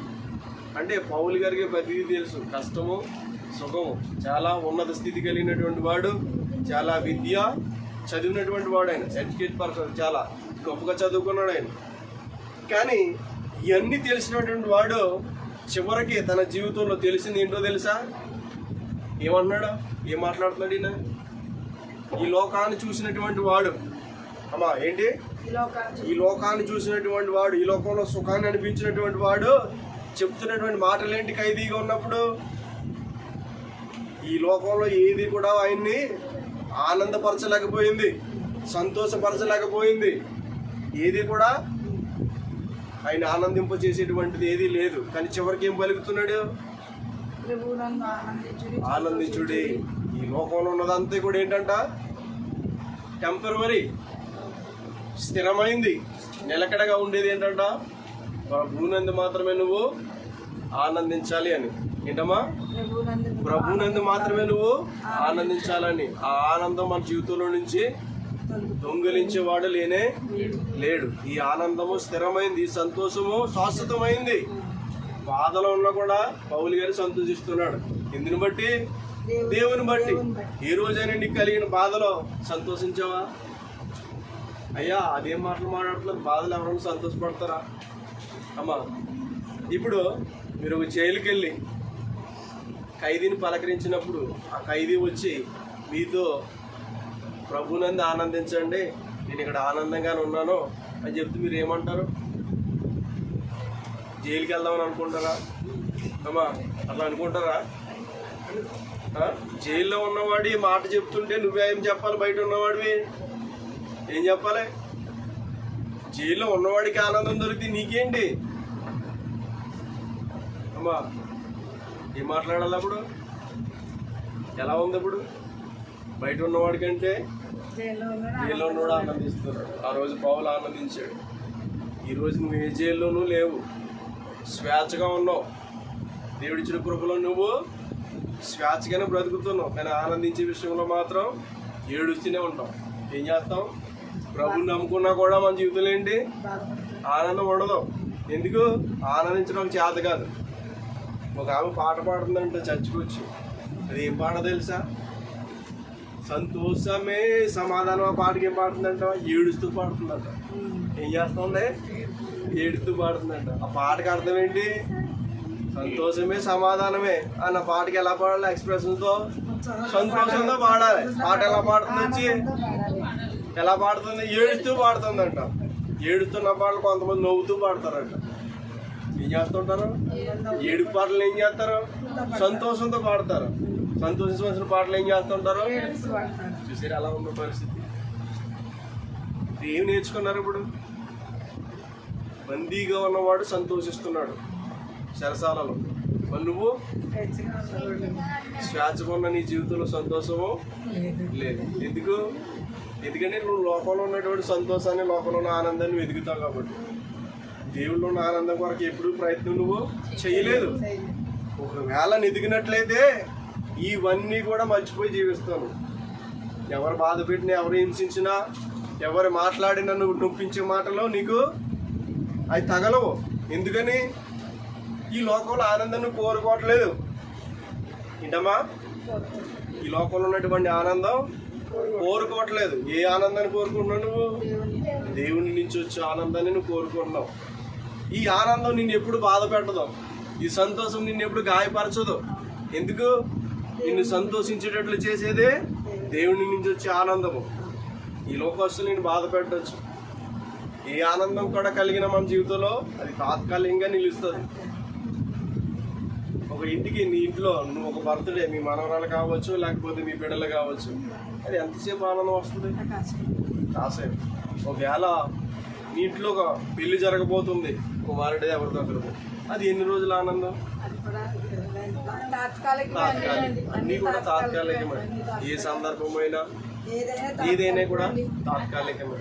అంటే పౌలు గారికి ప్రతిదీ తెలుసు, కష్టము సుఖము. చాలా ఉన్నత స్థితి కలిగినటువంటి వాడు, చాలా విద్య చదివినటువంటి వాడు, ఆయన ఎడ్యుకేట్ పర్సన్, చాలా గొప్పగా చదువుకున్నాడు ఆయన. కానీ ఇవన్నీ తెలిసినటువంటి వాడు చివరికి తన జీవితంలో తెలిసింది ఏంటో తెలుసా? ఏమన్నాడు? ఏం మాట్లాడుతున్నాడు ఈయన? ఈ లోకాన్ని చూసినటువంటి వాడు, అమ్మా ఏంటి? ఈ లోకాన్ని చూసినటువంటి వాడు, ఈ లోకంలో సుఖాన్ని అనిపించినటువంటి వాడు చెప్తున్నటువంటి మాటలు ఏంటి? ఖైదీగా ఉన్నప్పుడు ఈ లోకంలో ఏది కూడా ఆయన్ని ఆనందపరచలేకపోయింది, సంతోషపరచలేకపోయింది. ఏది కూడా ఆయన ఆనందింపచేసేటువంటిది ఏదీ లేదు. కానీ చివరికి ఏం పలుకుతున్నాడు? ఆనందించుడి. ఈ లోకంలో ఉన్నదంతా కూడా ఏంటంట? టెంపరవరీ, స్థిరమైంది, నిలకడగా ఉండేది ఏంటంట? ప్రభువునందు మాత్రమే నువ్వు ఆనందించాలి అని. ఏంటమ్మా? ప్రభువునందు మాత్రమే నువ్వు ఆనందించాలని. ఆ ఆనందం మన జీవితంలో నుంచి దొంగిలించేవాడు లేనే లేడు. ఈ ఆనందము స్థిరమైంది, ఈ సంతోషము శాశ్వతమైంది. బాధలో ఉన్నా కూడా పౌలు గారు సంతోషిస్తున్నాడు. ఎందుని బట్టి? దేవుని బట్టి. ఏ రోజైనా నీకు కలిగిన బాధలో సంతోషించావా? అయ్యా అదేం మాటలు మాట్లాడుతున్నారు, బాధలు ఎవరైనా సంతోషపడతారా? అమ్మా ఇప్పుడు మీరు ఒక జైలుకి వెళ్ళి ఖైదీని పలకరించినప్పుడు ఆ ఖైదీ వచ్చి మీతో ప్రభునందు ఆనందించండి, నేను ఇక్కడ ఆనందంగానే ఉన్నాను అని చెప్తే మీరు ఏమంటారు? జైలుకి వెళ్దామని అనుకుంటారా? అమ్మా అట్లా అనుకుంటారా? జైల్లో ఉన్నవాడు ఈ మాట చెప్తుంటే నువ్వేం చెప్పాలి? బయట ఉన్నవాడివి ఏం చెప్పాలి? జైల్లో ఉన్నవాడికి ఆనందం దొరికితే నీకేంటి? అమ్మా ఏం మాట్లాడాలి అప్పుడు? ఎలా ఉంది ఇప్పుడు? బయట ఉన్నవాడికంటే జైల్లో ఉన్నవాడు ఆనందిస్తున్నాడు. ఆ రోజు పౌలు ఆనందించాడు. ఈరోజు నువ్వు ఏ జైల్లోనూ లేవు, స్వేచ్ఛగా ఉన్నావు. దేవుడిచ్చిన కృపలో నువ్వు స్వేచ్ఛగానే బ్రతుకుతున్నావు. కానీ ఆనందించే విషయంలో మాత్రం ఏడుస్తూనే ఉంటాం. ఏం చేస్తాం? ప్రభుని నమ్ముకున్నా కూడా మన జీవితంలో ఏంటి? ఆనందం ఉండదు. ఎందుకు? ఆనందించడం చేత కాదు. ఒక ఆమె పాట పాడుతుందంటే చర్చకొచ్చి, అది ఏం పాట తెలుసా? సంతోషమే సమాధానం. ఆ పాటకి ఏం పాడుతుందంట? ఏడుస్తూ పాడుతుందంట. ఏం చేస్తుంది? ఏడుస్తూ పాడుతుందంట. ఆ పాటకి అర్థం ఏంటి? సంతోషమే సమాధానమే అన్న పాటకి ఎలా పాడాలి? ఎక్స్ప్రెషన్తో, సంతోషంతో పాడాలి. పాట ఎలా పాడుతుంది? వచ్చి ఎలా పాడుతుంది? ఏడుస్తూ పాడుతుందంట. ఏడుస్తున్న పాటలు కొంతమంది నవ్వుతూ పాడతారంట. ఏం చేస్తుంటారు? ఏడుపు పాటలు ఏం చేస్తారు? సంతోషంతో పాడతారు. సంతోషించవలసిన పాటలు ఏం చేస్తుంటారు? చూసారు అలా ఉన్న పరిస్థితి. ఏం నేర్చుకున్నారు ఇప్పుడు? బందీగా ఉన్నవాడు సంతోషిస్తున్నాడు చెరసాలలో. మరి నువ్వు స్వేచ్ఛగా ఉన్న నీ జీవితంలో సంతోషము లేదు. ఎందుకు? ఎందుకంటే నువ్వు లోకంలో ఉన్నటువంటి సంతోషాన్ని, లోకంలో ఉన్న ఆనందాన్ని వెతుకుతావు కాబట్టి. దేవుళ్ళు ఉన్న ఆనందం కొరకు ఎప్పుడు ప్రయత్నం నువ్వు చేయలేదు. ఒకవేళ ఎదిగినట్లయితే ఇవన్నీ కూడా మర్చిపోయి జీవిస్తాను. ఎవరు బాధ పెట్టినా, ఎవరు హింసించినా, ఎవరు మాట్లాడినా నువ్వు నొప్పించే మాటలో నీకు అవి తగలవు. ఎందుకని? ఈ లోకంలో ఆనందం నువ్వు కోరుకోవట్లేదు. ఏంటమ్మా? ఈ లోకంలో ఉన్నటువంటి ఆనందం కోరుకోవట్లేదు. ఏ ఆనందాన్ని కోరుకుంటున్నావు నువ్వు? దేవుని నుంచి వచ్చే ఆనందాన్ని నువ్వు కోరుకుంటున్నావు. ఈ ఆనందం నిన్ను ఎప్పుడు బాధ పెట్టదు. ఈ సంతోషం నిన్ను ఎప్పుడు గాయపరచదు. ఎందుకు? నిన్ను సంతోషించేటట్లు చేసేదే దేవుని నుంచి వచ్చే ఆనందము. ఈ లోకస్తులు నిన్ను బాధ పెట్టవచ్చు. ఏ ఆనందం కూడా కలిగిన మన జీవితంలో అది తాత్కాలికంగా నిలుస్తుంది. ఒక ఇంటికి, నీ ఇంట్లో నువ్వు ఒక బర్త్డే, మీ మనవరాలు కావచ్చు, లేకపోతే మీ బిడ్డలు కావచ్చు, అది ఎంతసేపు ఆనందం వస్తుంది? కాసేపు. ఒకవేళ మీ ఇంట్లో ఒక పెళ్లి జరగబోతుంది, కుమారుడే ఎవరితో ఒకరు, అది ఎన్ని రోజుల ఆనందం? అన్నీ కూడా తాత్కాలికమే. ఏ సందర్భమైనా ఏదైనా కూడా తాత్కాలికమే.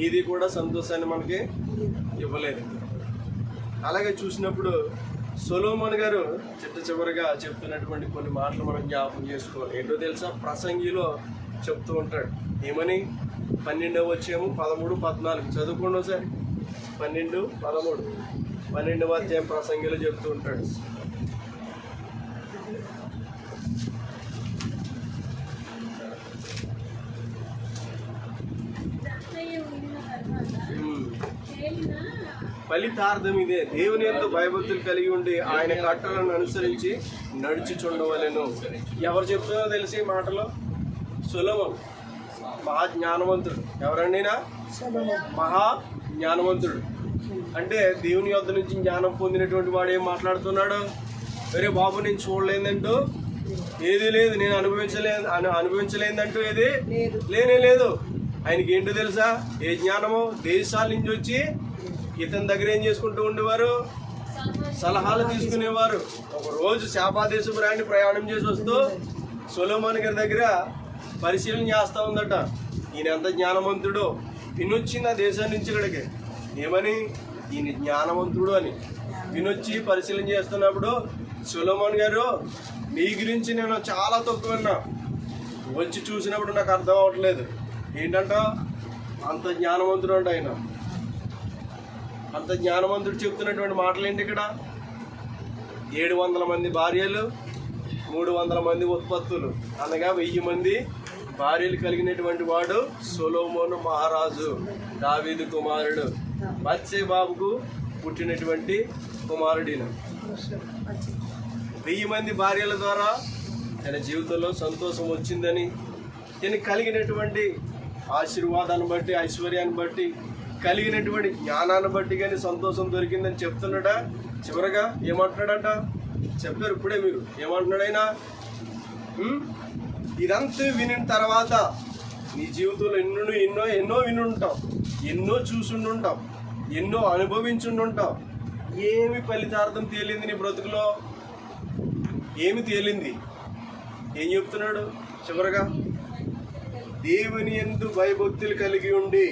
ఏది కూడా సంతోషాన్ని మనకి ఇవ్వలేదు. అలాగే చూసినప్పుడు సొలొమోన్ గారు చివరిగా చెప్తున్నటువంటి కొన్ని మాటలు మనం జ్ఞాపకం చేసుకోవాలి. ఏంటో తెలుసా? ప్రసంగిలో చెప్తూ ఉంటాడు. ఏమని? 12వ వచ్చేమో 13, 14 చదువుకోండి ఒకసారి. 12, 13 12వ అధ్యాయం ప్రసంగిలో చెప్తూ ఉంటాడు. ఫలితార్థం ఇదే, దేవుని యందు భయభక్తులు కలిగి ఉండి ఆయన కట్టలను అనుసరించి నడుచుచుండవలెను. ఎవరు చెప్తున్నారో తెలిసి ఈ మాటలో? సొలొమోన్, మహా జ్ఞానవంతుడు. ఎవరండినా? మహా జ్ఞానవంతుడు. అంటే దేవుని యొద్ద నుంచి జ్ఞానం పొందినటువంటి వాడు ఏం మాట్లాడుతున్నాడు? వేరే బాబు నేను చూడలేదంటూ ఏది లేదు, నేను అనుభవించలేదంటూ ఏది లేనే లేదు. ఆయనకి ఏంటో తెలుసా? ఏ జ్ఞానమో? దేశాల నుంచి వచ్చి ఇతని దగ్గర ఏం చేసుకుంటూ ఉండేవారు? సలహాలు తీసుకునేవారు. ఒక రోజు శాపాదేశపు రాణి ప్రయాణం చేసి వస్తూ సొలొమోన్ గారి దగ్గర పరిశీలన చేస్తూ ఉందట. ఈయన ఎంత జ్ఞానవంతుడో. వినొచ్చింది ఆ దేశం నుంచి ఇక్కడికి. ఏమని? ఈయన జ్ఞానవంతుడు అని వినొచ్చి పరిశీలన చేస్తున్నప్పుడు, సొలొమోన్ గారు మీ గురించి నేను చాలా తక్కువ విన్నా, వచ్చి చూసినప్పుడు నాకు అర్థం అవ్వట్లేదు. ఏంటంట? అంత జ్ఞానవంతుడు అంట ఆయన. అంత జ్ఞానవంతుడు చెప్తున్నటువంటి మాటలు ఏంటి ఇక్కడ? 700 మంది భార్యలు, 300 మంది ఉత్పత్తులు, అనగా 1000 మంది భార్యలు కలిగినటువంటి వాడు సొలొమోను మహారాజు, దావీదు కుమారుడు, బత్షెబాకు పుట్టినటువంటి కుమారుడిన. 1000 మంది భార్యల ద్వారా తన జీవితంలో సంతోషం వచ్చిందని, తనకి కలిగినటువంటి ఆశీర్వాదాన్ని బట్టి, ఐశ్వర్యాన్ని బట్టి, కలిగినటువంటి జ్ఞానాన్ని బట్టి కానీ సంతోషం దొరికిందని చెప్తున్నాడా? చివరగా ఏమంటున్నాడంట? చెప్పారు ఇప్పుడే మీరు. ఏమంటున్నాడైనా? ఇదంతా వినిన తర్వాత నీ జీవితంలో ఎన్నో వినుంటాం, ఎన్నో చూసుండుంటాం, ఎన్నో అనుభవించుండుంటాం. ఏమి ఫలితార్థం తేలింది నీ బ్రతుకులో? ఏమి తేలింది? ఏం చెప్తున్నాడు చివరగా? దేవుని యందు భయభక్తులు కలిగి ఉండి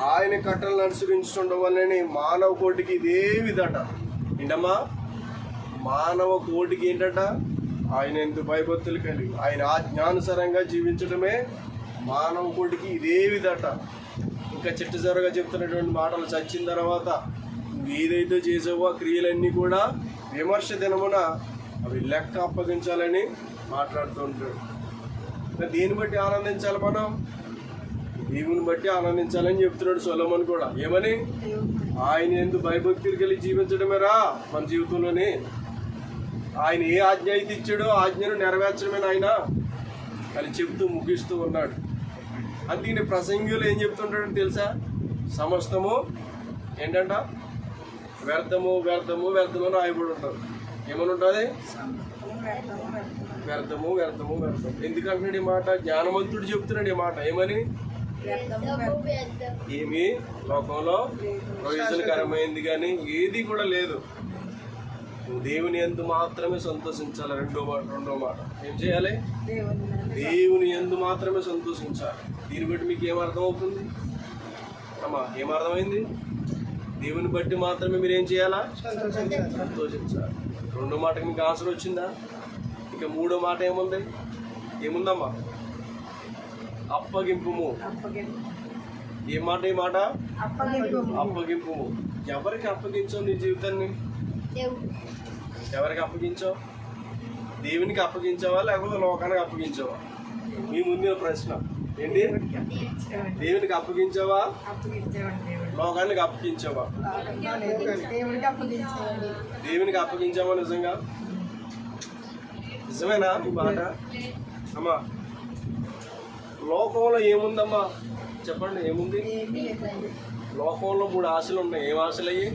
ఆయన కట్టలను అనుసరించుండవలని మానవ కోటికి ఇదే విధట. ఏంటమ్మా? మానవ కోటికి ఏంటట? ఆయన యందు భయభక్తులు కలిగి ఆయన ఆజ్ఞానుసారంగా జీవించడమే మానవ కోటికి ఇదే విధట. ఇంకా చిట్టచివరగా చెప్తున్నటువంటి మాటలు, చచ్చిన తర్వాత నువ్వు ఏదైతే చేసావో ఆ క్రియలన్నీ కూడా విమర్శ దినమున అవి లెక్క అప్పగించాలని మాట్లాడుతూ ఉంటాడు. దేన్ని బట్టి ఆనందించాలి మనం? దేవుని బట్టి ఆనందించాలని చెప్తున్నాడు సొలొమోన్ కూడా. ఏమని? ఆయన యందు భయభక్తులు కలిగి జీవించడమేరా మన జీవితంలోని. ఆయన ఏ ఆజ్ఞ అయితే ఇచ్చాడో ఆజ్ఞను నెరవేర్చడమే ఆయన అని చెప్తూ ముగిస్తూ ఉన్నాడు. అందుకని ప్రసంగిలో ఏం చెప్తుంటాడని తెలుసా? సమస్తము ఏంటంట? వ్యర్థము వ్యర్థము వ్యర్థము అని రాయబడి ఉంటారు. ఏమని ఉంటుంది? వ్యర్థము వ్యర్థము వ్యర్థం. ఎందుకంటున్నాడు ఈ మాట? జ్ఞానవంతుడు చెప్తున్నాడు ఈ మాట. ఏమని? ఏమి లోకంలో ప్రయోజనకరమైంది కానీ ఏది కూడా లేదు. దేవుని యందు మాత్రమే సంతోషించాలి. రెండో మాట ఏం చేయాలి? దేవుని యందు మాత్రమే సంతోషించాలి. దీన్ని బట్టి మీకు ఏమర్థం అవుతుంది అమ్మా? ఏమర్థమైంది? దేవుని బట్టి మాత్రమే మీరు ఏం చేయాలా? సంతోషించాలి. రెండో మాటకి మీకు ఆన్సర్ వచ్చిందా? ఇక మూడో మాట ఏముందమ్మా? అప్పగింపుము. ఏ మాట? ఈ మాట అప్పగింపుము. ఎవరికి అప్పగించావు నీ జీవితాన్ని? ఎవరికి అప్పగించావు? దేవునికి అప్పగించావా లేకపోతే లోకానికి అప్పగించావా? మీ ముందు ప్రశ్న ఏంటి? దేవునికి అప్పగించావా లోకానికి అప్పగించావా? దేవునికి అప్పగించావా? నిజంగా నిజమేనా ఈ మాట అమ్మా? లోకంలో ఏముందమ్మా చెప్పండి? ఏముంది? లోకంలో 3 ఆశలు ఉన్నాయి. ఏం ఆశలు అయ్యి?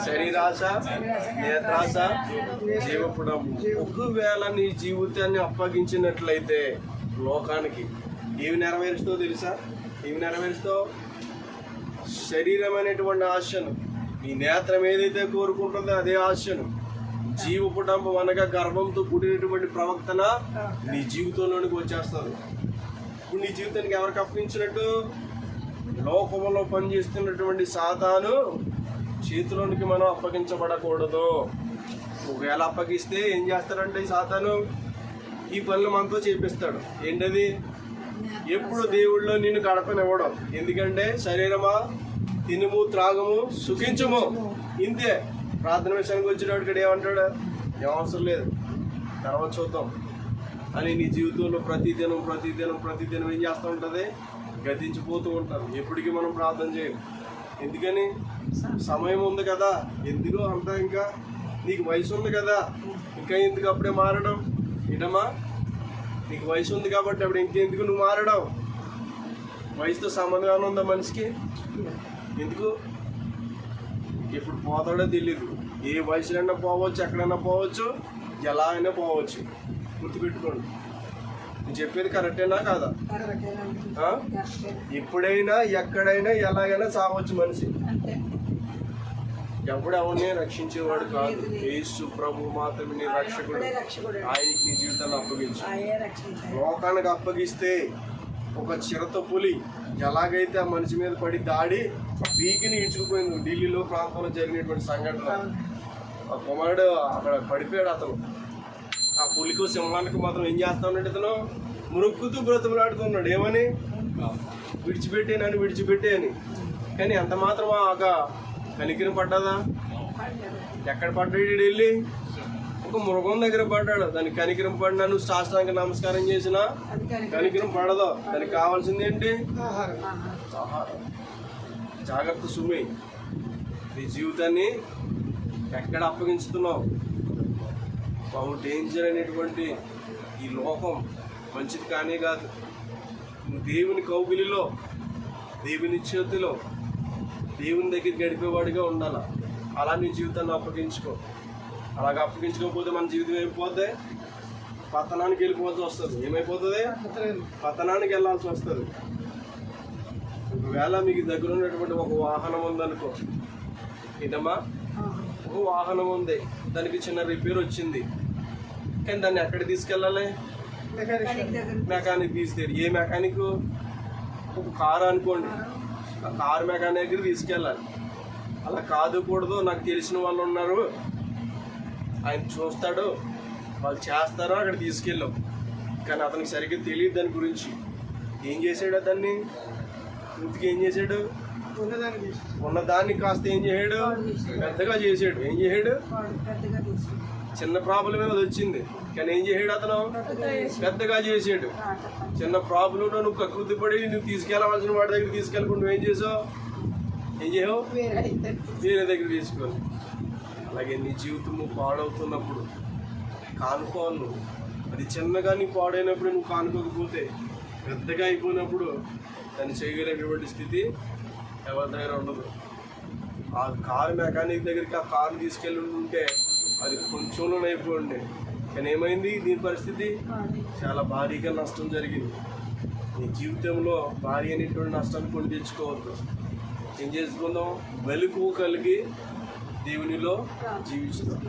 శరీరాశ, నేత్రాశ, జీవపుడము. ఒకవేళ నీ జీవితాన్ని అప్పగించినట్లయితే లోకానికి ఏమి నెరవేరుస్తావు తెలుసా? ఏమి నెరవేరుస్తావు? శరీరం అనేటువంటి ఆశను, నీ నేత్రం ఏదైతే కోరుకుంటుందో అదే ఆశను, జీవపుటంబం అనగా గర్భంతో కూడినటువంటి ప్రవక్తన నీ జీవితంలోనికి వచ్చేస్తారు. ఇప్పుడు నీ జీవితానికి ఎవరికి అప్పగించినట్టు? లోకంలో పనిచేస్తున్నటువంటి సాతాను చేతిలోనికి మనం అప్పగించబడకూడదు. ఒకవేళ అప్పగిస్తే ఏం చేస్తాడంటే ఈ సాతాను ఈ పనులు మనతో చేపిస్తాడు. ఏంటది? ఎప్పుడు దేవుళ్ళో నిన్ను గడపనివ్వడం. ఎందుకంటే శరీరమా తినుము త్రాగము సుఖించము, ఇంతే. ప్రార్థన విషయానికి వచ్చేటప్పుడు ఇక్కడ ఏమంటాడు? ఏం అవసరం లేదు, తర్వాత చూద్దాం అని నీ జీవితంలో ప్రతిదినం ఏం చేస్తూ ఉంటుంది? గతించిపోతూ ఉంటారు. ఎప్పటికీ మనం ప్రార్థన చేయం. ఎందుకని? సమయం ఉంది కదా. ఎందుకో అంతా, ఇంకా నీకు వయసు ఉంది కదా, ఇంకా ఎందుకు అప్పుడే మారడం? ఏంటమ్మా, నీకు వయసు ఉంది కాబట్టి అప్పుడు ఇంకెందుకు నువ్వు మారడం? వయసుతో సంబంధంగా ఉందా మనిషికి? ఎందుకు? ఎప్పుడు పోతాడో తెలియదు. ఏ వయసులైనా పోవచ్చు, ఎక్కడైనా పోవచ్చు, ఎలా అయినా పోవచ్చు. గుర్తుపెట్టుకోండి. నేను చెప్పేది కరెక్టేనా కాదా? ఎప్పుడైనా ఎక్కడైనా ఎలాగైనా చావచ్చు మనిషి. ఎవడెవరిని రక్షించేవాడు కాదు. యేసు ప్రభు మాత్రమే నీ రక్షకుడు. ఆయనకి నీ జీవితాన్ని అప్పగించు. లోకానికి అప్పగిస్తే ఒక చిరత పులి ఎలాగైతే ఆ మనిషి మీద పడి దాడి పీకిని ఈడ్చుకుపోయింది. ఢిల్లీలో ప్రాంతంలో జరిగినటువంటి సంఘటన. ఆ కుమారుడు అక్కడ పడిపోయాడు. అతను ఆ పులికి సింహానికి మాత్రం ఏం చేస్తానంటే ఇతను మురుక్కుతూ బ్రతుకులాడుతున్నాడు. ఏమని? విడిచిపెట్టే నన్ను విడిచిపెట్టే అని. కానీ ఎంత మాత్రం ఒక కనికిరం పడ్డదా? ఎక్కడ పడ్డాడు? వెళ్ళి ఒక మృగం దగ్గర పడ్డాడు. దానికి కనికిరం పడినా, నువ్వు శాస్త్రానికి నమస్కారం చేసినా కనికిరం పడదు. దానికి కావాల్సింది ఏంటి? ఆహారం. జాగ్రత్త సుమి. నీ జీవితాన్ని ఎక్కడ అప్పగించుతున్నావు? బహు డేంజర్ అనేటువంటి ఈ లోకం మంచిది కానీ కాదు. నువ్వు దేవుని కౌగిలిలో, దేవుని చేతిలో, దేవుని దగ్గర గడిపేవాడిగా ఉండాలి. అలా నీ జీవితాన్ని అప్పగించుకో. అలాగ అప్పగించుకోకపోతే మన జీవితం ఏమైపోతే పతనానికి వెళ్ళిపోవాల్సి వస్తుంది. ఏమైపోతుంది? పతనానికి వెళ్ళాల్సి వస్తుంది. ఒకవేళ మీకు దగ్గర ఉన్నటువంటి ఒక వాహనం ఉందనుకో, ఇదమ్మా ఒక వాహనం ఉంది, దానికి చిన్న రిపేర్ వచ్చింది. కానీ దాన్ని ఎక్కడ తీసుకెళ్ళాలి? మెకానిక్ తీసుకెళ్ళి. ఏ మెకానిక్? ఒక కారు అనుకోండి, ఆ కారు మెకానిక్ దగ్గర తీసుకెళ్ళాలి. అలా కాదు కూడదు. నాకు తెలిసిన వాళ్ళు ఉన్నారు, ఆయన చూస్తాడు, వాళ్ళు చేస్తారో అక్కడ తీసుకెళ్ళాం. కానీ అతనికి సరిగ్గా తెలియదు దాని గురించి. ఏం చేశాడు? దాన్ని పూర్తిగా ఏం చేశాడు? ఉన్నదాన్ని కాస్త ఏం చేశాడు? పెద్దగా చేసాడు. ఏం చేశాడు? చిన్న ప్రాబ్లమే అది వచ్చింది, కానీ ఏం చేశాడు? అతను పెద్దగా చేసాడు. చిన్న ప్రాబ్లంలో నువ్వు కకృతి పడి నువ్వు తీసుకెళ్ళవలసిన వాడి దగ్గర తీసుకెళ్ళకుండా నువ్వేం చేసావు? ఏం చేయవు? వేరే దగ్గర తీసుకోవాలి. అలాగే నీ జీవితము పాడవుతున్నప్పుడు కానుకోవాలి నువ్వు. అది చిన్నగా నీ పాడైనప్పుడు నువ్వు కానుకోకపోతే, పెద్దగా అయిపోయినప్పుడు దాన్ని చేయగలిగినటువంటి స్థితి ఎవరి దగ్గర ఉండదు. ఆ కారు మెకానిక్ దగ్గరికి ఆ కారు తీసుకెళ్ళి ఉంటే అది కొంచెంలోనే అయిపోయింది. కానీ ఏమైంది? దీని పరిస్థితి చాలా భారీగా నష్టం జరిగింది. నీ జీవితంలో భారీ అనేటువంటి నష్టాన్ని కొని తెచ్చుకోవద్దు. ఏం చేసుకుందాం? వెలుగు కలిగి దేవునిలో జీవించుదాం.